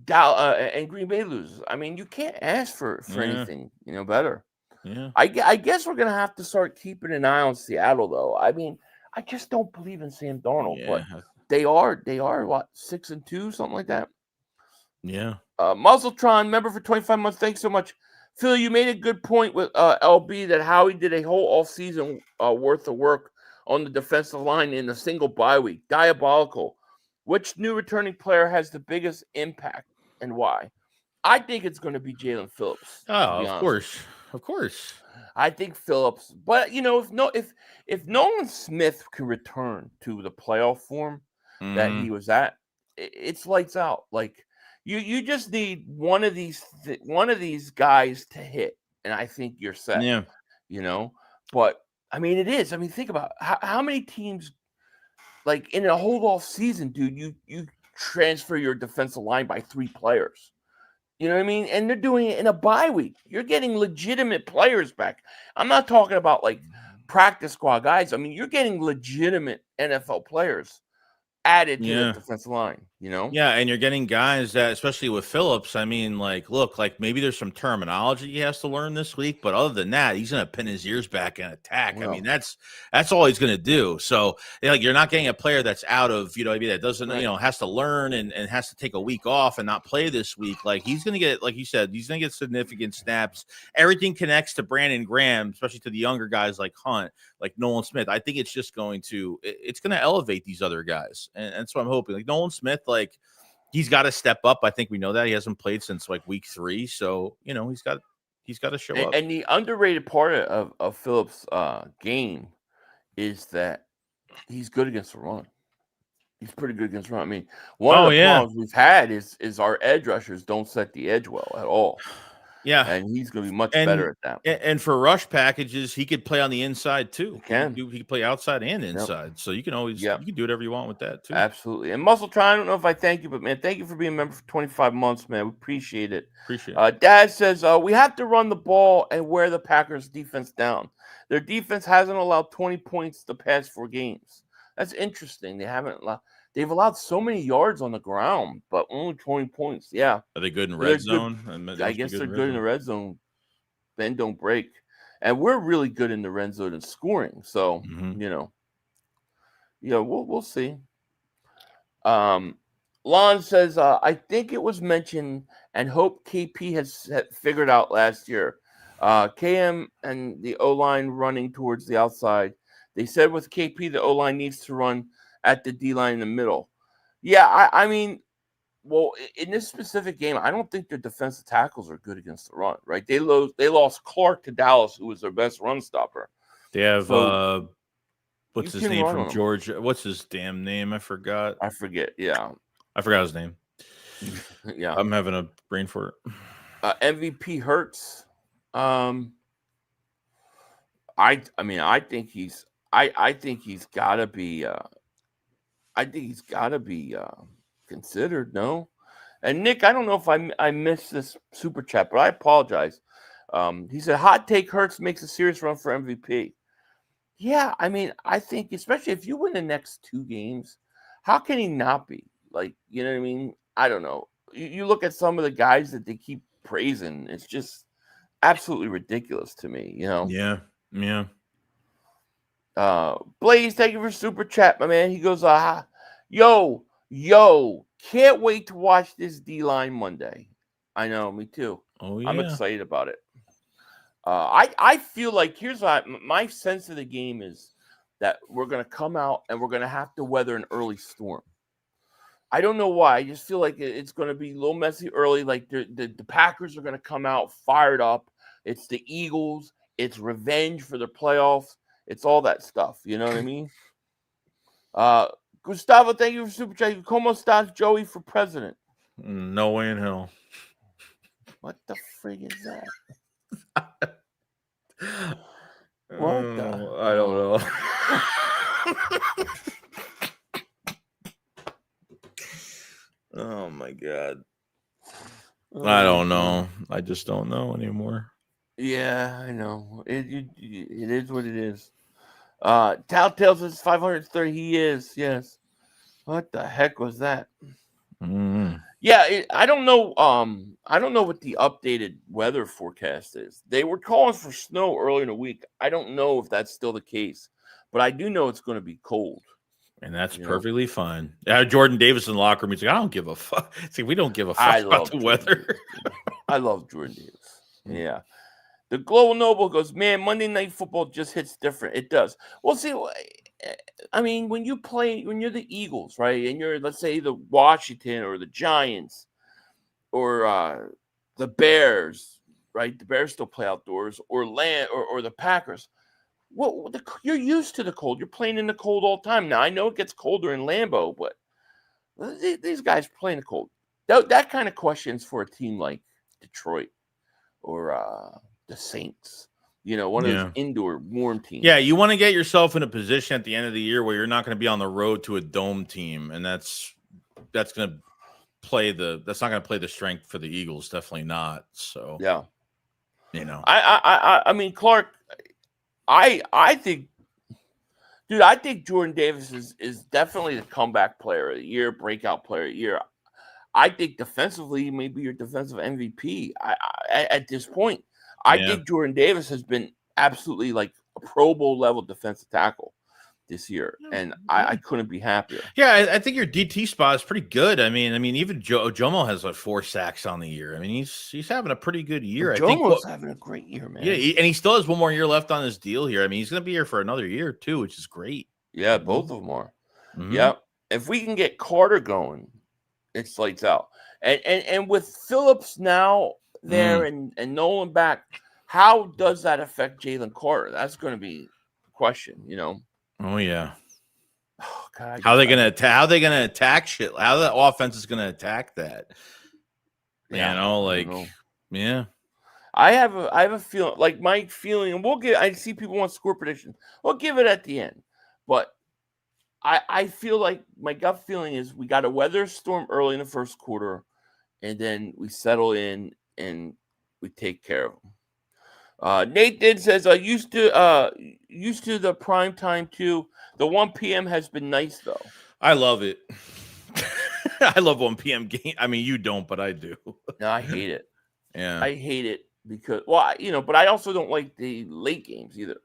and Green Bay loses. I mean, you can't ask for anything, better. Yeah. I guess we're gonna have to start keeping an eye on Seattle, though. I mean, I just don't believe in Sam Darnold, but they are what, 6-2, something like that. Yeah. Muzzletron, member for 25 months. Thanks so much, Phil. You made a good point with LB that Howie did a whole offseason worth of work on the defensive line in a single bye week. Diabolical. Which new returning player has the biggest impact and why? I think it's going to be Jalen Phillips. Oh, of course. I think Phillips, but if Nolan Smith can return to the playoff form that he was at, it's lights out. You just need one of these guys to hit, and I think you're set. Yeah. But I mean, it is. I mean, think about how many teams. In a whole off season, dude, you transfer your defensive line by 3 players. You know what I mean? And they're doing it in a bye week. You're getting legitimate players back. I'm not talking about practice squad guys. I mean, you're getting legitimate NFL players added to the defensive line, Yeah, and you're getting guys that, especially with Phillips, I mean, look, maybe there's some terminology he has to learn this week, but other than that, he's going to pin his ears back and attack. Well, I mean, that's all he's going to do. So, you're not getting a player that's out of, that doesn't, has to learn and has to take a week off and not play this week. He's going to get, like you said, he's going to get significant snaps. Everything connects to Brandon Graham, especially to the younger guys like Hunt, like Nolan Smith. I think it's just going to elevate these other guys. And that's what I'm hoping. Nolan Smith, he's got to step up. I think we know that he hasn't played since week 3. So, he's got to show up. And the underrated part of Phillips' game is that he's good against the run. He's pretty good against the run. I mean, one of the problems we've had is our edge rushers don't set the edge well at all. Yeah, and he's going to be much better at that. And for rush packages, he could play on the inside too. He can play outside and inside. So you can always you can do whatever you want with that too. Absolutely. And Muscletron, I don't know if I thank you, but man, thank you for being a member for 25 months, man. We appreciate it. Dad says we have to run the ball and wear the Packers defense down. Their defense hasn't allowed 20 points the past 4 games. That's interesting. They've allowed so many yards on the ground, but only 20 points. Yeah. Are they good in red zone? I guess they're good in the red zone. Bend don't break. And we're really good in the red zone and scoring. So, we'll see. Lon says, I think it was mentioned and hope KP has figured out last year. KM and the O-line running towards the outside. They said with KP, the O-line needs to run at the D-line in the middle. Yeah, I mean, well, in this specific game, I don't think their defensive tackles are good against the run, right? They lost Clark to Dallas, who was their best run stopper. They have So what's you his can name run from on 'em. Georgia? What's his damn name? I forgot. I forget. Yeah, I forgot his name. yeah. I'm having a brain fart. MVP Hurts. I mean, I think he's gotta be. I think he's gotta be considered. No, and Nick, I don't know if I missed this super chat, but I apologize. He said, "Hot take: Hurts makes a serious run for MVP." Yeah, I mean, I think especially if you win the next 2 games, how can he not be? Like, you know what I mean? I don't know. You look at some of the guys that they keep praising; it's just absolutely ridiculous to me. You know? Yeah. Blaze, thank you for super chat, my man. He goes, yo, can't wait to watch this D-line Monday. I know, me too. Oh yeah. I'm excited about it. I feel like here's my sense of the game is that we're gonna come out and we're gonna have to weather an early storm. I don't know why. I just feel like it's gonna be a little messy early. Like the Packers are gonna come out fired up. It's the Eagles. It's revenge for the playoffs. It's all that stuff. You know what I mean? Gustavo, thank you for super chat. Como estás, Joey, for president? No way in hell. What the frig is that? What the? I don't know. Oh my god. I don't know. I just don't know anymore. Yeah, I know. It is what it is. Tal tells us 530. He is, yes. What the heck was that? Yeah, I don't know. I don't know what the updated weather forecast is. They were calling for snow earlier in the week. I don't know if that's still the case, but I do know it's going to be cold, and that's perfectly fine. Jordan Davis in the locker room. He's like, I don't give a fuck. See, we don't give a fuck about the weather. I love Jordan Davis. Yeah. The Global Noble goes, man, Monday Night Football just hits different. It does. Well, see, I mean, when you're the Eagles, right, and you're, let's say, the Washington or the Giants or the Bears, right? The Bears still play outdoors, or the Packers. Well, you're used to the cold. You're playing in the cold all the time. Now, I know it gets colder in Lambeau, but these guys play in the cold. That kind of question's for a team like Detroit or the Saints, one of those indoor warm teams. Yeah, you want to get yourself in a position at the end of the year where you're not going to be on the road to a dome team, and that's going to that's not going to play the strength for the Eagles. Definitely not. So yeah, I mean, Clark, I think, dude, I think Jordan Davis is definitely the comeback player of the year, breakout player of the year. I think defensively, he may be your defensive MVP. At this point. I think Jordan Davis has been absolutely like a Pro Bowl level defensive tackle this year, and I couldn't be happier. Yeah, I think your DT spot is pretty good. I mean, even Jomo has like 4 sacks on the year. I mean, he's having a pretty good year. Jomo's having a great year, man. Yeah, and he still has 1 more year left on his deal here. I mean, he's going to be here for another year too, which is great. Yeah, both of them are. Mm-hmm. Yeah, if we can get Carter going, it's lights out. And with Phillips now there and Nolan back, how does that affect Jalen Carter? That's going to be the question, Oh yeah. Oh, God, how are they going to attack shit? How the offense is going to attack that? Yeah, yeah. I have a feeling, like my feeling, and I see people want score predictions. We'll give it at the end, but I feel like my gut feeling is we got a weather storm early in the first quarter, and then we settle in and we take care of them. Nathan says, used to the prime time too. The 1 p.m. has been nice though. I love it. I love 1 p.m. game. I mean, you don't, but I do. No, I hate it. Yeah, I hate it because, but I also don't like the late games either.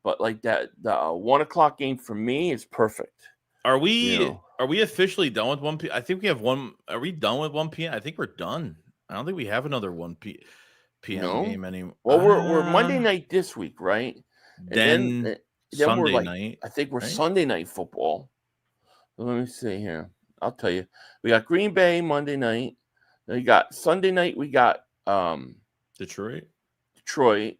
But like the 1 o'clock game for me is perfect. Are we officially done with 1 p.m.? I think we have one. Are we done with 1 p.m.? I think we're done. I don't think we have another 1 p.m. PM game anymore. Well, we're Monday night this week, right? And Then then we're Sunday like, night. I think we're right? Sunday night football. Let me see here. I'll tell you. We got Green Bay Monday night. Then we got Sunday night. We got Detroit.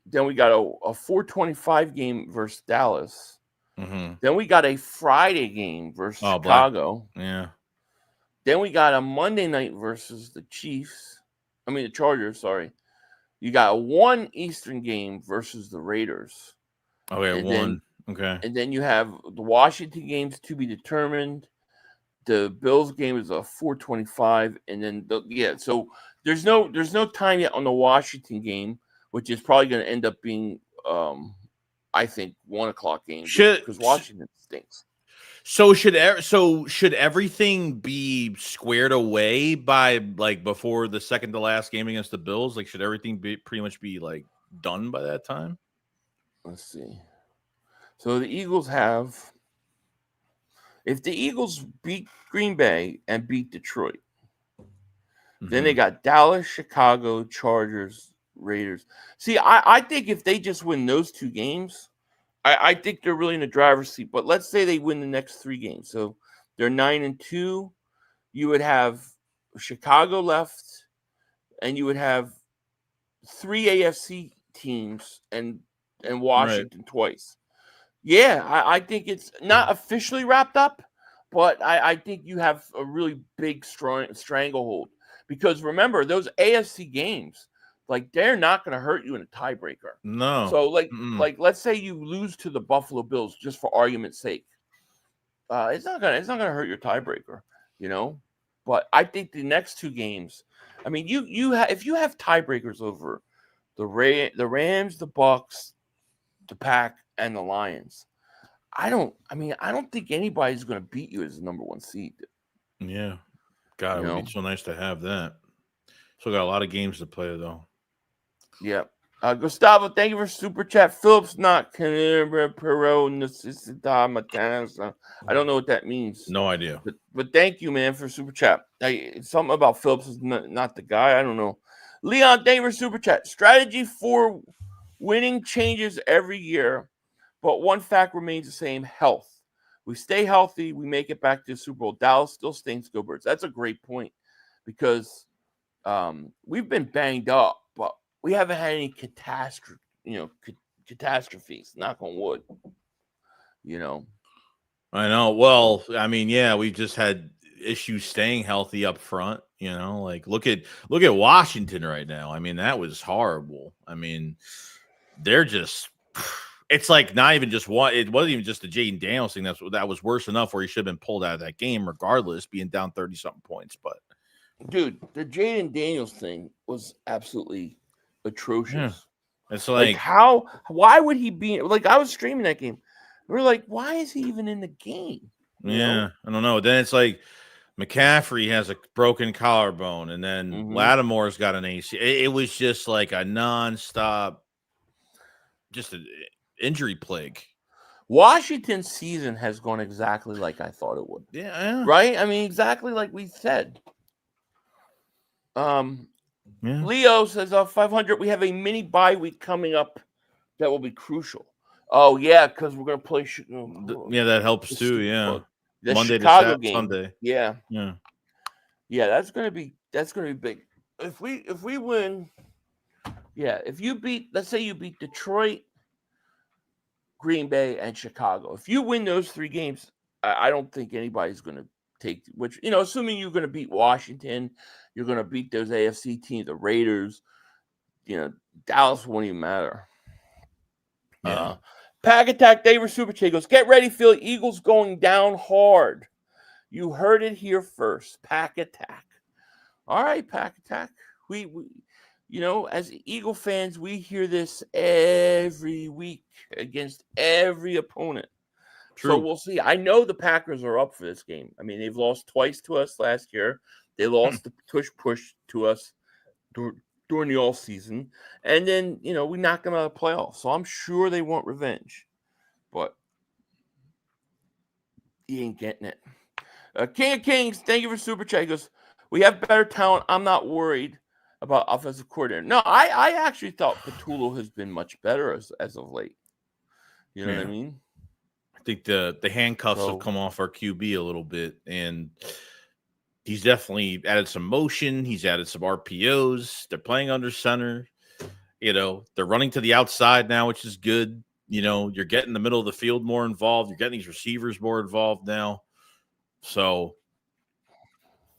Then we got a 4:25 game versus Dallas. Mm-hmm. Then we got a Friday game versus Oh, Chicago. Yeah. Then we got a Monday night versus the Chargers. Sorry. You got a 1 Eastern game versus the Raiders. Okay, one. Okay. And then you have the Washington games to be determined. The Bills game is a 4:25, and then so there's no time yet on the Washington game, which is probably going to end up being I think 1:00 game because Washington stinks. So should everything be squared away by like before the second to last game against the Bills? Like, should everything pretty much be like done by that time? Let's see. So the Eagles if the Eagles beat Green Bay and beat Detroit, then they got Dallas, Chicago, Chargers, Raiders. See, I think if they just win those 2 games, I think they're really in the driver's seat. But let's say they win the next 3 games. So they're 9-2. You would have Chicago left, and you would have 3 AFC teams and Washington twice. Yeah, I think it's not officially wrapped up, but I think you have a really big stranglehold. Because remember, those AFC games, like, they're not going to hurt you in a tiebreaker. No. So, like, let's say you lose to the Buffalo Bills, just for argument's sake. It's not gonna hurt your tiebreaker, But I think the next 2 games, I mean, if you have tiebreakers over the Rams, the Bucks, the Pack, and the Lions, I don't think anybody's going to beat you as the number 1 seed. Yeah. God, it would be so nice to have that. Still got a lot of games to play, though. Yeah. Gustavo, thank you for super chat. Phillips not Pero necesita matanza. I don't know what that means. No idea. But thank you, man, for super chat. Something about Phillips is not the guy. I don't know. Leon, thank you for super chat. Strategy for winning changes every year, but one fact remains the same: health. We stay healthy, we make it back to the Super Bowl. Dallas still stinks. Go Birds. That's a great point because we've been banged up, but we haven't had any catastrophes. Knock on wood. I know. Well, I mean, yeah, we've just had issues staying healthy up front. Like look at Washington right now. I mean, that was horrible. I mean, they're just. It's like not even just one. It wasn't even just the Jaden Daniels thing. That was worse enough where he should have been pulled out of that game, regardless, being down 30-something points. But dude, the Jaden Daniels thing was absolutely atrocious. Yeah. It's like how? Why would he be? Like, I was streaming that game. We're like, why is he even in the game? I don't know. Then it's like McCaffrey has a broken collarbone, and then Lattimore's got an AC. It was just like a nonstop, just an injury plague. Washington's season has gone exactly like I thought it would. Yeah. Right? I mean, exactly like we said. Leo says 500. We have a mini bye week coming up that will be crucial. Oh yeah, because we're gonna play. That helps too. Yeah, the Monday Chicago to game. Sunday. Yeah. That's gonna be big. If we win, if you beat, let's say you beat Detroit, Green Bay, and Chicago. If you win those 3 games, I don't think anybody's gonna take. Which assuming you're gonna beat Washington, you're gonna beat those AFC teams, the Raiders. Dallas won't even matter. Pack Attack David Super Chat goes, get ready, Phil. Eagles going down hard. You heard it here first. Pack Attack. All right, Pack Attack. We as Eagle fans, we hear this every week against every opponent. True. So we'll see. I know the Packers are up for this game. I mean, they've lost twice to us last year. They lost the Tush push to us during the all season, and then we knocked them out of the playoffs. So I'm sure they want revenge, but he ain't getting it. King of Kings, thank you for super chat. He goes, we have better talent. I'm not worried. about offensive coordinator. No, I actually thought Petulo has been much better as of late. You know what I mean? I think the handcuffs have come off our QB a little bit, and he's definitely added some motion. He's added some RPOs. They're playing under center. You know, they're running to the outside now, which is good. You know, you're getting the middle of the field more involved. You're getting these receivers more involved now. So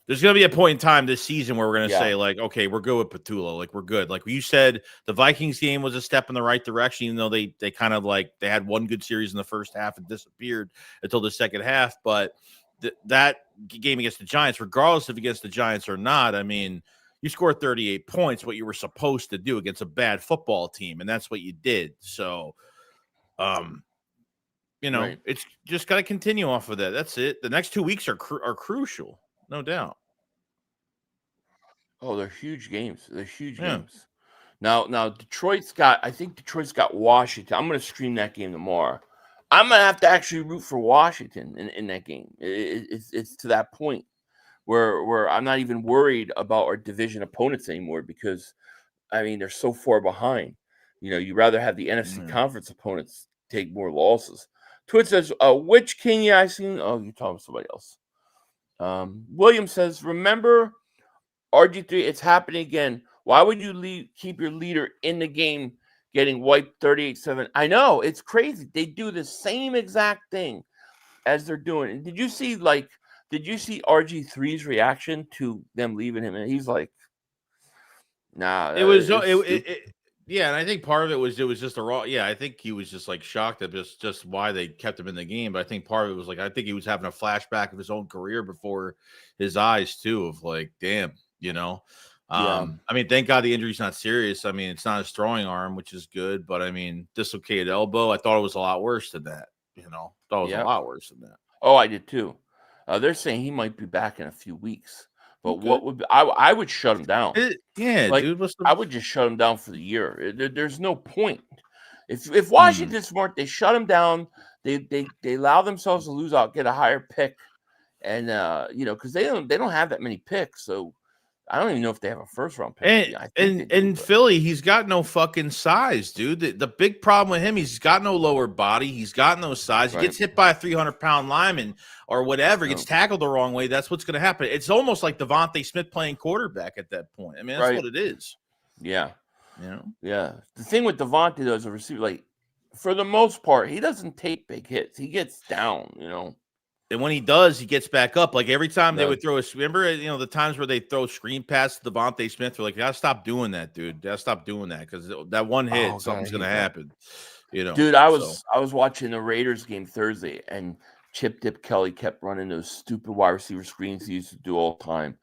there's going to be a point in time this season where we're going to say, like, okay, we're good with Petulo. Like, we're good. Like you said, the Vikings game was a step in the right direction, even though they kind of like they had one good series in the first half and disappeared until the second half. But that game against the Giants, regardless if against the Giants or not, I mean, you scored 38 points, what you were supposed to do against a bad football team, and that's what you did. So, you know, it's just got to continue off of that. That's it. The next 2 weeks are crucial, no doubt. Oh, they're huge games. They're huge games. Now, I think Detroit's got Washington. I'm going to stream that game tomorrow. I'm going to have to actually root for Washington in that game. It's to that point where I'm not even worried about our division opponents anymore because, I mean, they're so far behind. You know, you'd rather have the NFC conference opponents take more losses. Twitch says, which King I seen? Oh, you're talking to somebody else. William says, remember RG3, it's happening again. Why would you keep your leader in the game getting wiped 38-7? I know, it's crazy. They do the same exact thing as they're doing. And did you see RG3's reaction to them leaving him? And he's like, nah. It was yeah, and I think part of it was just a raw. Yeah, I think he was just like shocked at just why they kept him in the game. But I think part of it was like I think he was having a flashback of his own career before his eyes too, of like, damn, you know. I mean, thank God the injury's not serious. I mean, it's not his throwing arm, which is good, but I mean, dislocated elbow. I thought it was a lot worse than that. You know, thought it was a lot worse than that. Oh, I did too. They're saying he might be back in a few weeks. But what would I would shut him down? Dude, I would just shut him down for the year. There's no point. If Washington's smart, they shut him down. They allow themselves to lose out, get a higher pick, and you know, because they don't have that many picks. So I don't even know if they have a first round pick. And Philly, he's got no fucking size, dude. The big problem with him, he's got no lower body. He's got no size. He gets hit by a 300-pound lineman or whatever, gets tackled the wrong way. That's what's going to happen. It's almost like Devontae Smith playing quarterback at that point. I mean, that's what it is. Yeah. You know? Yeah. The thing with Devontae, though, as a receiver, like, for the most part, he doesn't take big hits. He gets down, you know. And when he does, he gets back up. Like every time they would throw remember, you know, the times where they throw screen pass to Devontae Smith, they're like, you gotta stop doing that, dude. You gotta stop doing that because that one hit, something's gonna happen. You know, dude. I was watching the Raiders game Thursday, and Chip Dip Kelly kept running those stupid wide receiver screens he used to do all the time.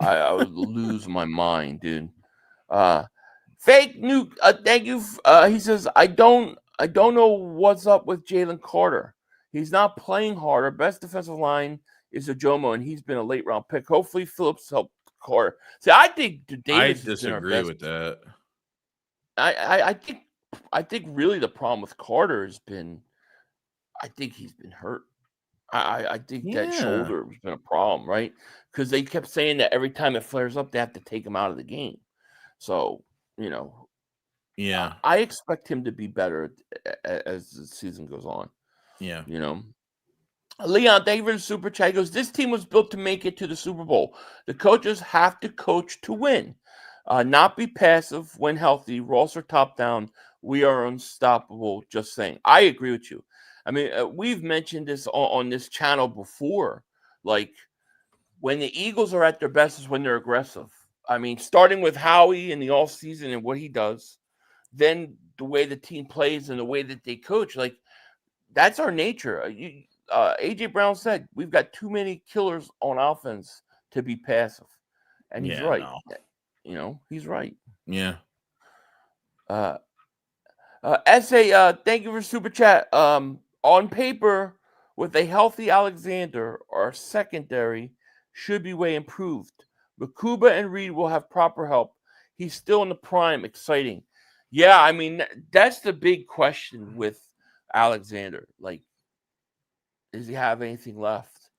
I would lose my mind, dude. Fake new. Thank you. He says, I don't know what's up with Jalen Carter. He's not playing harder. Best defensive line is Ajomo, and he's been a late round pick. Hopefully, Phillips helped Carter. See, I think Davis. I disagree with that. I think really the problem with Carter has been, I think he's been hurt. I think that shoulder has been a problem, right? Because they kept saying that every time it flares up, they have to take him out of the game. So, you know, I expect him to be better as the season goes on. Yeah. You know, Leon, thank you for the super chat. He goes, this team was built to make it to the Super Bowl. The coaches have to coach to win, not be passive when healthy. Roles are top down. We are unstoppable. Just saying. I agree with you. I mean, we've mentioned this on this channel before. Like, when the Eagles are at their best is when they're aggressive. I mean, starting with Howie in the offseason and what he does, then the way the team plays and the way that they coach, like, that's our nature. AJ Brown said we've got too many killers on offense to be passive, and he's right. No. You know, he's right. Yeah. Essay. Thank you for super chat. On paper, with a healthy Alexander, our secondary should be way improved. Makuba and Reed will have proper help. He's still in the prime. Exciting. Yeah, I mean that's the big question with Alexander. Like, does he have anything left?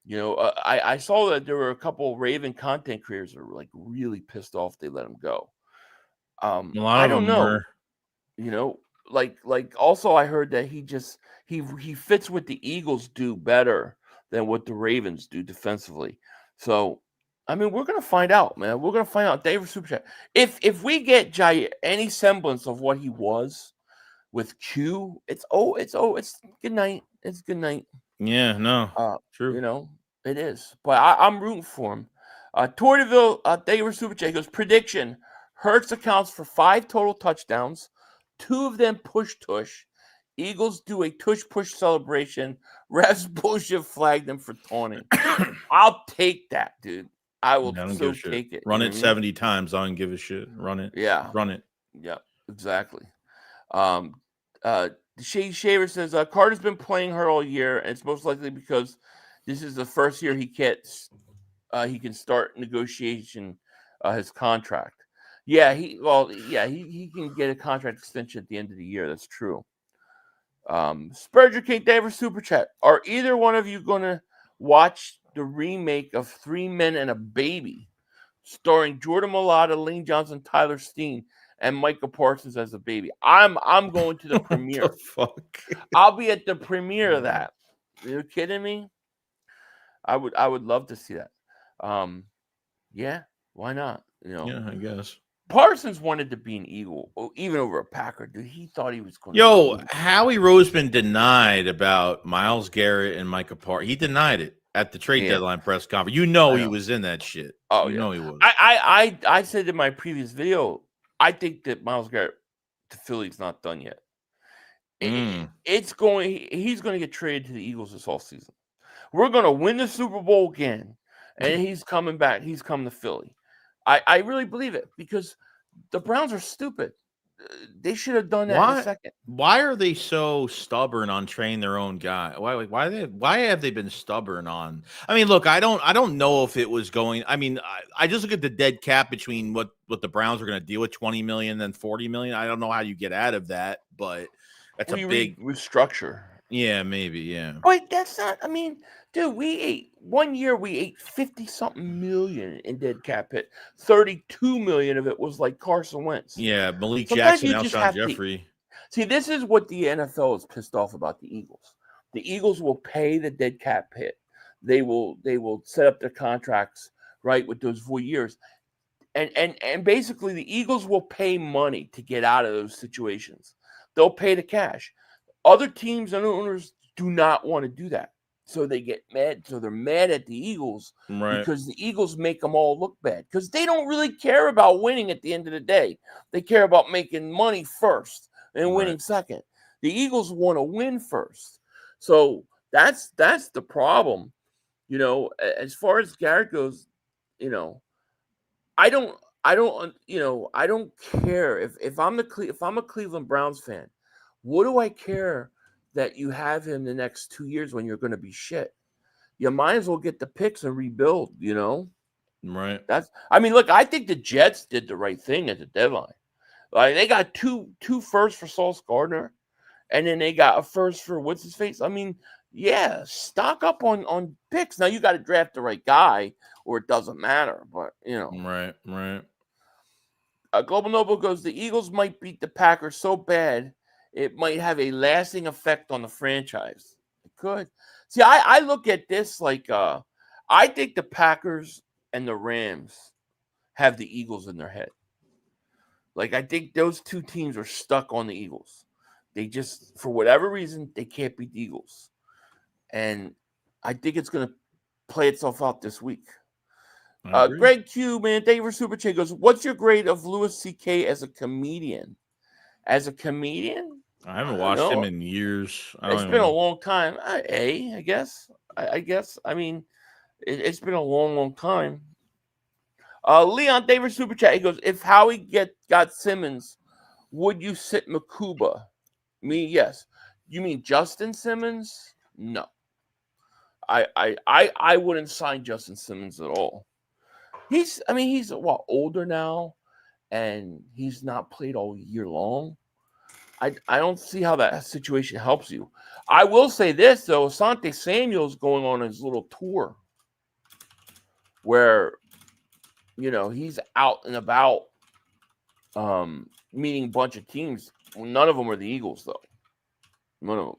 You know, I saw that there were a couple Raven content creators that were like really pissed off they let him go. A lot I of don't them know. were. You know, like also I heard that he fits what the Eagles do better than what the Ravens do defensively. So I mean, we're gonna find out, man. We're gonna find out. David Super Chat. If we get Jair any semblance of what he was with Q, it's good night. It's good night. Yeah, no, You true. know, it is. But I'm rooting for him. Tortiville, David Super Chat goes, prediction. Hurts accounts for 5 total touchdowns. 2 of them push Tush. Eagles do a Tush push celebration. Refs bullshit flag them for taunting. I'll take that, dude. I will I don't give so a shit. take it. Run You know it what I mean? 70 times. I don't give a shit. Run it. Yeah. Run it. Yeah, exactly. Shaver says Carter's been playing her all year, and it's most likely because this is the first year he can start negotiation his contract. Yeah, he can get a contract extension at the end of the year. That's true. Spurgeon King Davis Super Chat. Are either one of you gonna watch the remake of Three Men and a Baby, starring Jordan Mailata, Lane Johnson, Tyler Steen, and Michael Parsons as a baby? I'm going to the premiere. The fuck? I'll be at the premiere of that. Are you kidding me? I would love to see that. Yeah, why not? You know, Yeah, I guess. Parsons wanted to be an Eagle, even over a Packer, dude. He thought he was going to. Yo, Howie Roseman denied about Myles Garrett and Micah Parsons. He denied it at the trade deadline press conference. You know he was in that shit. Oh, you know he was. I said in my previous video, I think that Myles Garrett to Philly's not done yet. He's going to get traded to the Eagles this offseason. We're going to win the Super Bowl again, and he's coming back. He's coming to Philly. I really believe it because the Browns are stupid. They should have done that in a second. Why are they so stubborn on training their own guy? Why have they been stubborn on? I mean, look, I don't know if it was going. I mean, I just look at the dead cap between what the Browns are going to deal with, 20 million and 40 million. I don't know how you get out of that, but that's a big restructure. Yeah, maybe. Yeah. But that's not. I mean, dude, we ate 50-something million in dead cap hit. 32 million of it was like Carson Wentz. Yeah, Malik Sometimes Jackson, you just have Alshon Jeffrey. See, this is what the NFL is pissed off about the Eagles. The Eagles will pay the dead cap hit. They will set up their contracts right with those 4 years. And basically the Eagles will pay money to get out of those situations. They'll pay the cash. Other teams and owners do not want to do that. So they get mad. So they're mad at the Eagles because the Eagles make them all look bad because they don't really care about winning at the end of the day. They care about making money first and winning second. The Eagles want to win first. So that's the problem. You know, as far as Garrett goes, you know, I don't care if I'm a Cleveland Browns fan. What do I care that you have him the next 2 years when you're going to be shit? You might as well get the picks and rebuild, you know? Right. Look, I think the Jets did the right thing at the deadline. Like they got two firsts for Sauce Gardner, and then they got a first for what's his face. I mean, yeah, stock up on picks. Now you got to draft the right guy, or it doesn't matter. But you know, right. Global Noble goes. The Eagles might beat the Packers so bad it might have a lasting effect on the franchise. It could. See, I look at this like I think the Packers and the Rams have the Eagles in their head. Like, I think those two teams are stuck on the Eagles. They just, for whatever reason, they can't beat the Eagles. And I think it's going to play itself out this week. Greg Q, man, thank you for Super Chat. Goes, what's your grade of Louis C.K. as a comedian? As a comedian? I haven't watched him in years. It's been a long time. I guess. I guess. I mean, it's been a long time. Leon Davis Super Chat. He goes, if Howie got Simmons, would you sit Makuba? Me, yes. You mean Justin Simmons? No. I wouldn't sign Justin Simmons at all. He's older now, and he's not played all year long. I don't see how that situation helps you. I will say this though, Asante Samuel's going on his little tour where he's out and about meeting a bunch of teams. None of them are the Eagles though. None of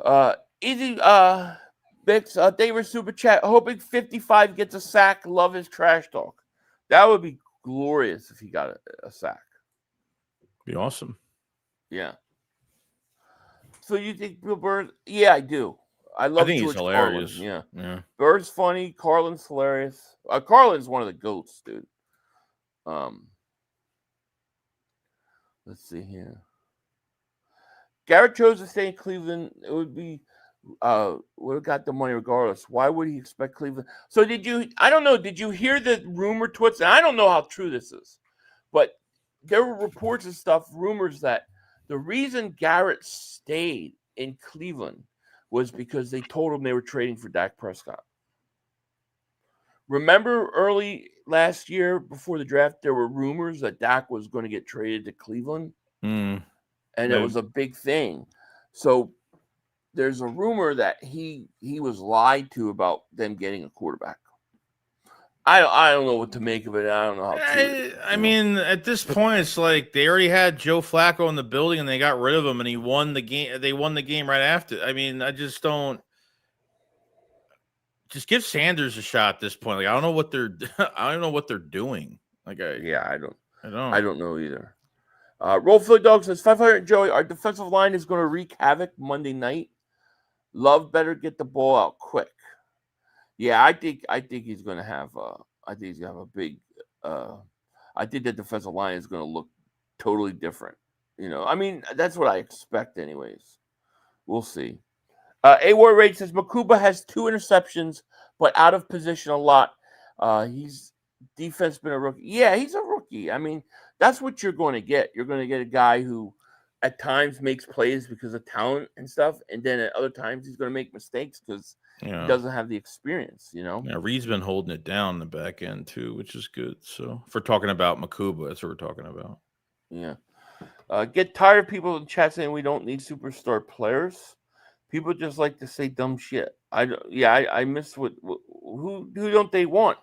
them. Easy Bix, David Super Chat, hoping 55 gets a sack. Love his trash talk. That would be glorious if he got a sack. Be awesome. Yeah. So you think Bill Burns? Yeah, I do. I love think George he's hilarious. Carlin. Yeah. Yeah. Bird's funny. Carlin's hilarious. Carlin's one of the goats, dude. Let's see here. Garrett chose to stay in Cleveland. It would be would have got the money regardless. Why would he expect Cleveland? So I don't know, did you hear the rumor twits? And I don't know how true this is, but there were reports and stuff, rumors that the reason Garrett stayed in Cleveland was because they told him they were trading for Dak Prescott. Remember early last year before the draft, there were rumors that Dak was going to get traded to Cleveland. And it was a big thing. So there's a rumor that he was lied to about them getting a quarterback. I don't know what to make of it. I don't know how. I mean, at this point, it's like they already had Joe Flacco in the building and they got rid of him, and he won the game. They won the game right after. I mean, I just don't. Just give Sanders a shot at this point. Like I don't know what they're. I don't know what they're doing. Like I don't know either. Roll Philly Dog says 500 Joey. Our defensive line is going to wreak havoc Monday night. Love better get the ball out quick. Yeah, I think he's going to have. I think he's going to have a big. I think the defensive line is going to look totally different. I mean that's what I expect, anyways. We'll see. A-War Rage says Makuba has 2 interceptions, but out of position a lot. He's defense been a rookie. Yeah, he's a rookie. I mean, that's what you're going to get. You're going to get a guy who at times makes plays because of talent and stuff, and then at other times he's going to make mistakes because he doesn't have the experience, Yeah, Reed's been holding it down in the back end too, which is good. So if we're talking about Makuba, that's what we're talking about. Yeah. Get tired of people in chat saying we don't need superstar players. People just like to say dumb shit. I miss who don't they want?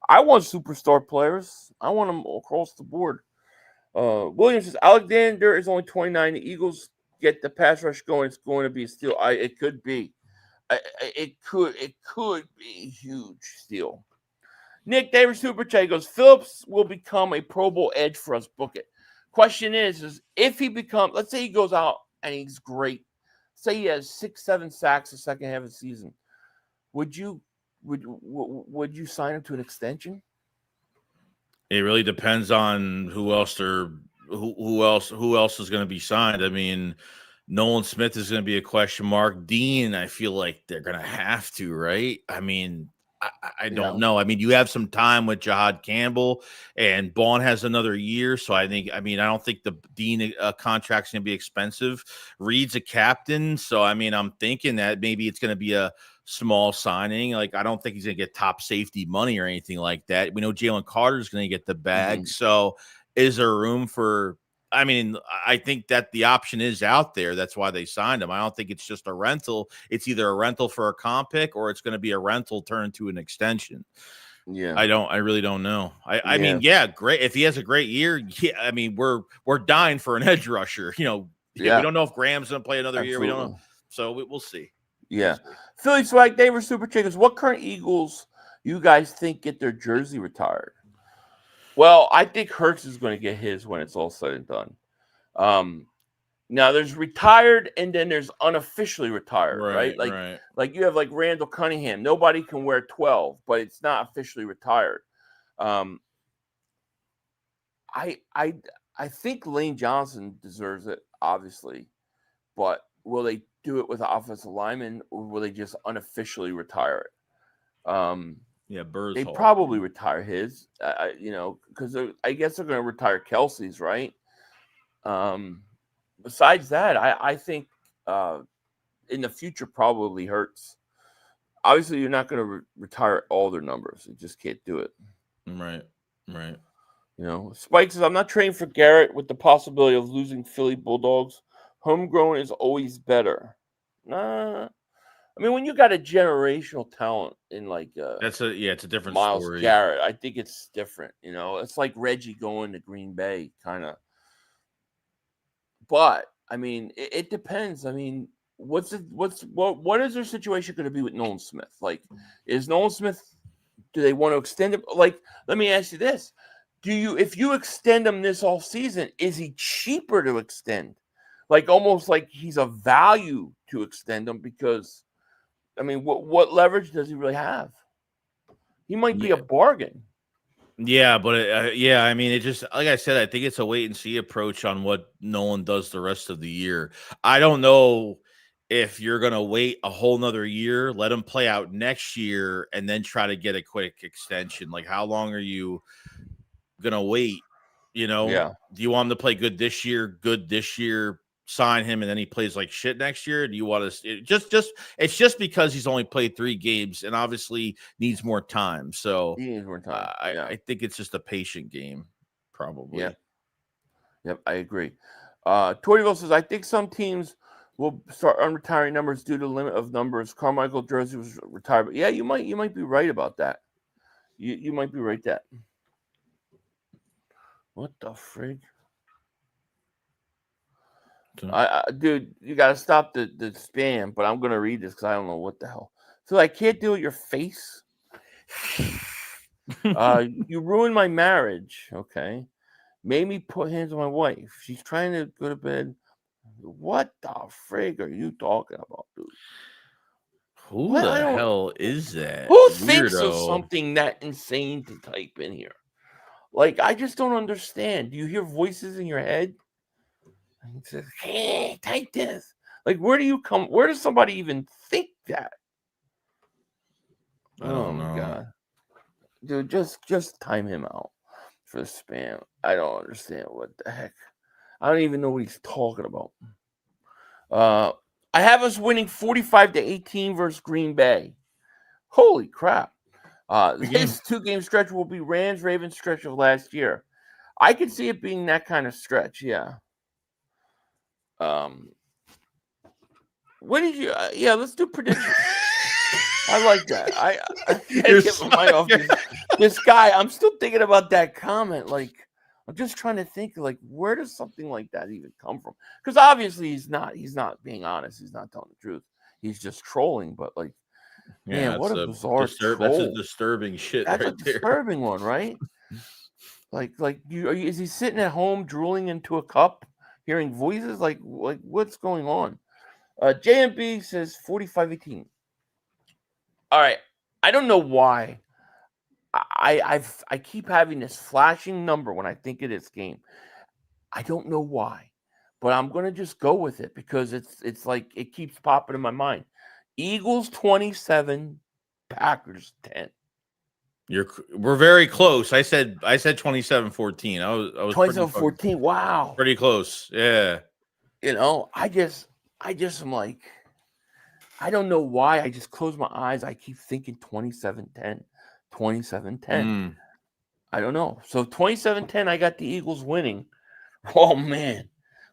I want superstar players. I want them across the board. Williams says Alexander is only 29. The Eagles get the pass rush going. It's going to be a steal. It could be. It could be a huge steal. Nick Davis Super Chat goes, Phillips will become a Pro Bowl edge for us. Book it. Question is if he becomes, let's say he goes out and he's great. Say he has 6-7 sacks the second half of the season. Would you sign him to an extension? It really depends on who else is going to be signed. I mean, Nolan Smith is going to be a question mark. Dean, I feel like they're going to have to, right? I mean, I don't know. I mean, you have some time with Jahad Campbell, and Bond has another year. So I don't think the Dean contract's going to be expensive. Reed's a captain. So, I mean, I'm thinking that maybe it's going to be a small signing. Like, I don't think he's going to get top safety money or anything like that. We know Jalen Carter's going to get the bag. Mm-hmm. So is there room for, I mean, I think that the option is out there. That's why they signed him. I don't think it's just a rental. It's either a rental for a comp pick or it's going to be a rental turned to an extension. Yeah. I really don't know. I mean, great. If he has a great year, I mean, we're dying for an edge rusher. We don't know if Graham's going to play another year. We don't know. So we'll see. Yeah. Philly Swag, David Super Chickens. What current Eagles you guys think get their jersey retired? Well, I think Hurts is going to get his when it's all said and done. Now there's retired and then there's unofficially retired, right? Like you have like Randall Cunningham. Nobody can wear 12, but it's not officially retired. I think Lane Johnson deserves it, obviously, but will they do it with an offensive lineman or will they just unofficially retire it? Burrs. They probably retire his, because I guess they're going to retire Kelsey's, right? Besides that, I think in the future probably Hurts. Obviously, you're not going to retire all their numbers. You just can't do it. Right. Spike says, I'm not trading for Garrett with the possibility of losing Philly Bulldogs. Homegrown is always better. Nah. I mean, when you got a generational talent in it's a different Myles story. Garrett, I think it's different. It's like Reggie going to Green Bay, kind of. But I mean, it depends. I mean, what is their situation going to be with Nolan Smith? Like, is Nolan Smith? Do they want to extend him? Like, let me ask you this: if you extend him this off season, is he cheaper to extend? Like, almost like he's a value to extend him because, I mean, what leverage does he really have? He might be a bargain. Yeah, but I mean, it just like I said, I think it's a wait and see approach on what Nolan does the rest of the year. I don't know if you're gonna wait a whole nother year, let him play out next year, and then try to get a quick extension. Like, how long are you gonna wait? Yeah. Do you want him to play good this year, sign him, and then he plays like shit next year? Do you want to it's just because he's only played 3 games and obviously needs more time. So He needs more time. I think it's just a patient game, probably. Yeah. Yep, I agree. Toriville says, I think some teams will start unretiring numbers due to the limit of numbers. Carmichael jersey was retired. But yeah, you might be right about that. You might be right that. What the frig? Dude, you gotta stop the spam, but I'm gonna read this because I don't know what the hell. So I can't deal with your face. You ruined my marriage. Okay. Made me put hands on my wife. She's trying to go to bed. What the frig are you talking about, dude? Who the hell is that? Who thinks of something that insane to type in here? Like, I just don't understand. Do you hear voices in your head? And it says, hey, type this. Like, where does somebody even think that? I don't know. God. Dude, just time him out for the spam. I don't understand what the heck. I don't even know what he's talking about. I have us winning 45-18 versus Green Bay. Holy crap. This 2-game stretch will be Rams-Ravens stretch of last year. I could see it being that kind of stretch, yeah. What did you? Let's do predictions. I like that. I can't get my mind off this guy. I'm still thinking about that comment. Like, I'm just trying to think, like, where does something like that even come from? Because obviously he's not being honest. He's not telling the truth. He's just trolling. But like, man, what a bizarre troll. That's a disturbing shit. That's a disturbing one, right? Is he sitting at home drooling into a cup, hearing voices? Like what's going on? JMB says 45-18. All right, I don't know why. I keep having this flashing number when I think of this game. I don't know why, but I'm gonna just go with it because it's like it keeps popping in my mind. Eagles 27, Packers 10. We're very close. I said 27-14. I was 27-14. Wow, pretty close. Yeah. I just am like, I don't know why. I just close my eyes. I keep thinking 27-10. 27-10. I don't know. So 27-10, I got the Eagles winning. Oh man.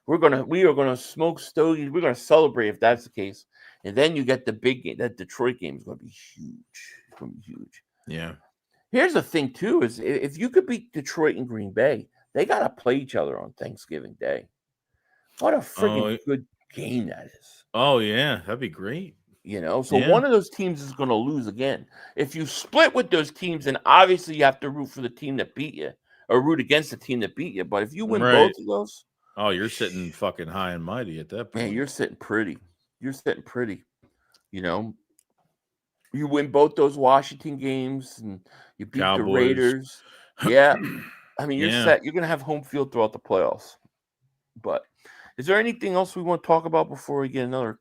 We are gonna smoke stogies. We're gonna celebrate if that's the case. And then you get the big game. That Detroit game is gonna be huge. It's gonna be huge. Yeah. Here's the thing too: is if you could beat Detroit and Green Bay, they gotta play each other on Thanksgiving Day. What a freaking good game that is. Oh yeah, that'd be great. One of those teams is going to lose again. If you split with those teams, then obviously you have to root for the team that beat you or root against the team that beat you. But if you win both of those, you're sitting fucking high and mighty at that point. Man, you're sitting pretty. You win both those Washington games and you beat the Raiders. Yeah. I mean, you're set. You're going to have home field throughout the playoffs. But is there anything else we want to talk about before we get another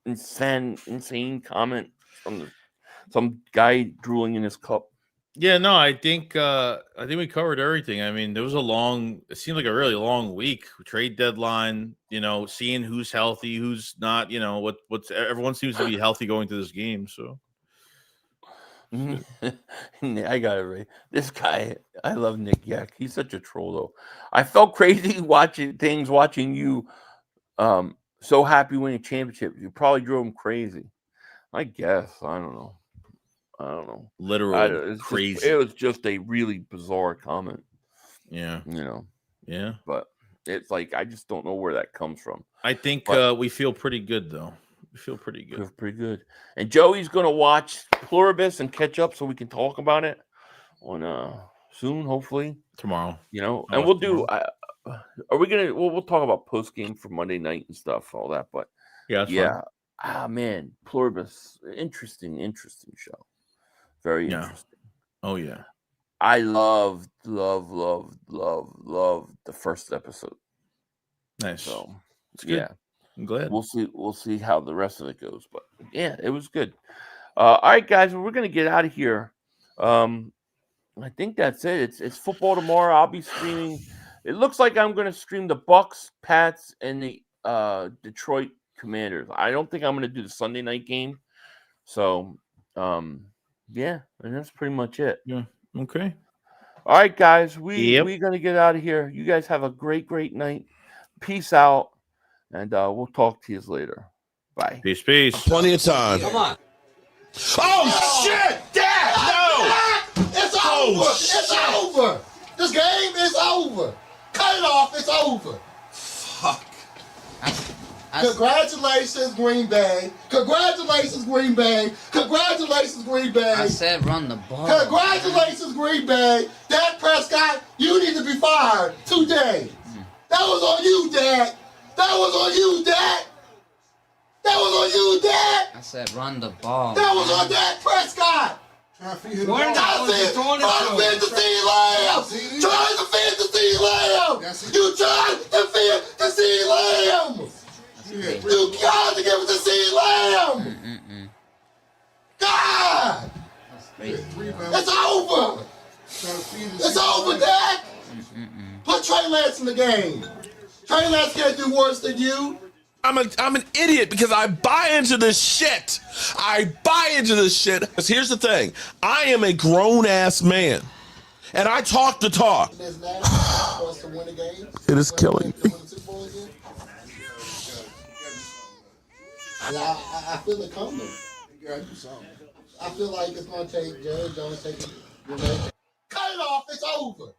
insane comment from some guy drooling in his cup? Yeah, no, I think we covered everything. I mean, there was it seemed like a really long week. Trade deadline, seeing who's healthy, who's not, everyone seems to be healthy going through this game. So I got it right. This guy, I love Nick Yak. He's such a troll, though. I felt crazy watching you. So happy winning championship. You probably drove him crazy. I guess. I don't know. Literal crazy. It was just a really bizarre comment. Yeah. Yeah. But it's like I just don't know where that comes from. I think we feel pretty good, though. We feel pretty good. And Joey's gonna watch Pluribus and catch up so we can talk about it on soon, hopefully tomorrow. And we'll do. Are we gonna? We'll talk about post game for Monday night and stuff, all that. But yeah. Man, Pluribus, interesting show. Very interesting. Oh yeah. I loved the first episode. Nice. So it's good. Yeah. I'm glad. We'll see how the rest of it goes. But yeah, it was good. All right, guys, we're gonna get out of here. I think that's it. It's football tomorrow. I'll be streaming. It looks like I'm gonna stream the Bucks, Pats, and the Detroit Commanders. I don't think I'm gonna do the Sunday night game. So yeah, and that's pretty much it. Yeah. Okay. All right, guys, we're gonna get out of here. You guys have a great night. Peace out. And we'll talk to you later. Bye. Peace. Plenty of time. Come on. Oh, shit! Dad! No! It's over. It's over. This game is over. Cut it off. It's over. Fuck. Congratulations, Green Bay. Congratulations, Green Bay. Congratulations, Green Bay. I said run the ball. Congratulations, Green Bay. Dak Prescott, you need to be fired today. That was on you, Dad. That was on you, Dad. That was on you, Dad. I said run the ball. That was on Dak Prescott. Trying to feed the Lamb. Trying to feed the Lamb. You tried to feed the Lamb. You got to give it to C. Lamb. God. It's over. It's over, Dad. Put Trey Lance in the game. Trey Lance can't do worse than you. I'm an idiot because I buy into this shit. Because here's the thing. I am a grown-ass man. And I talk the talk. It is killing me. I feel it coming. I feel like it's going to take Jerry Jones taking. Cut it off. It's over.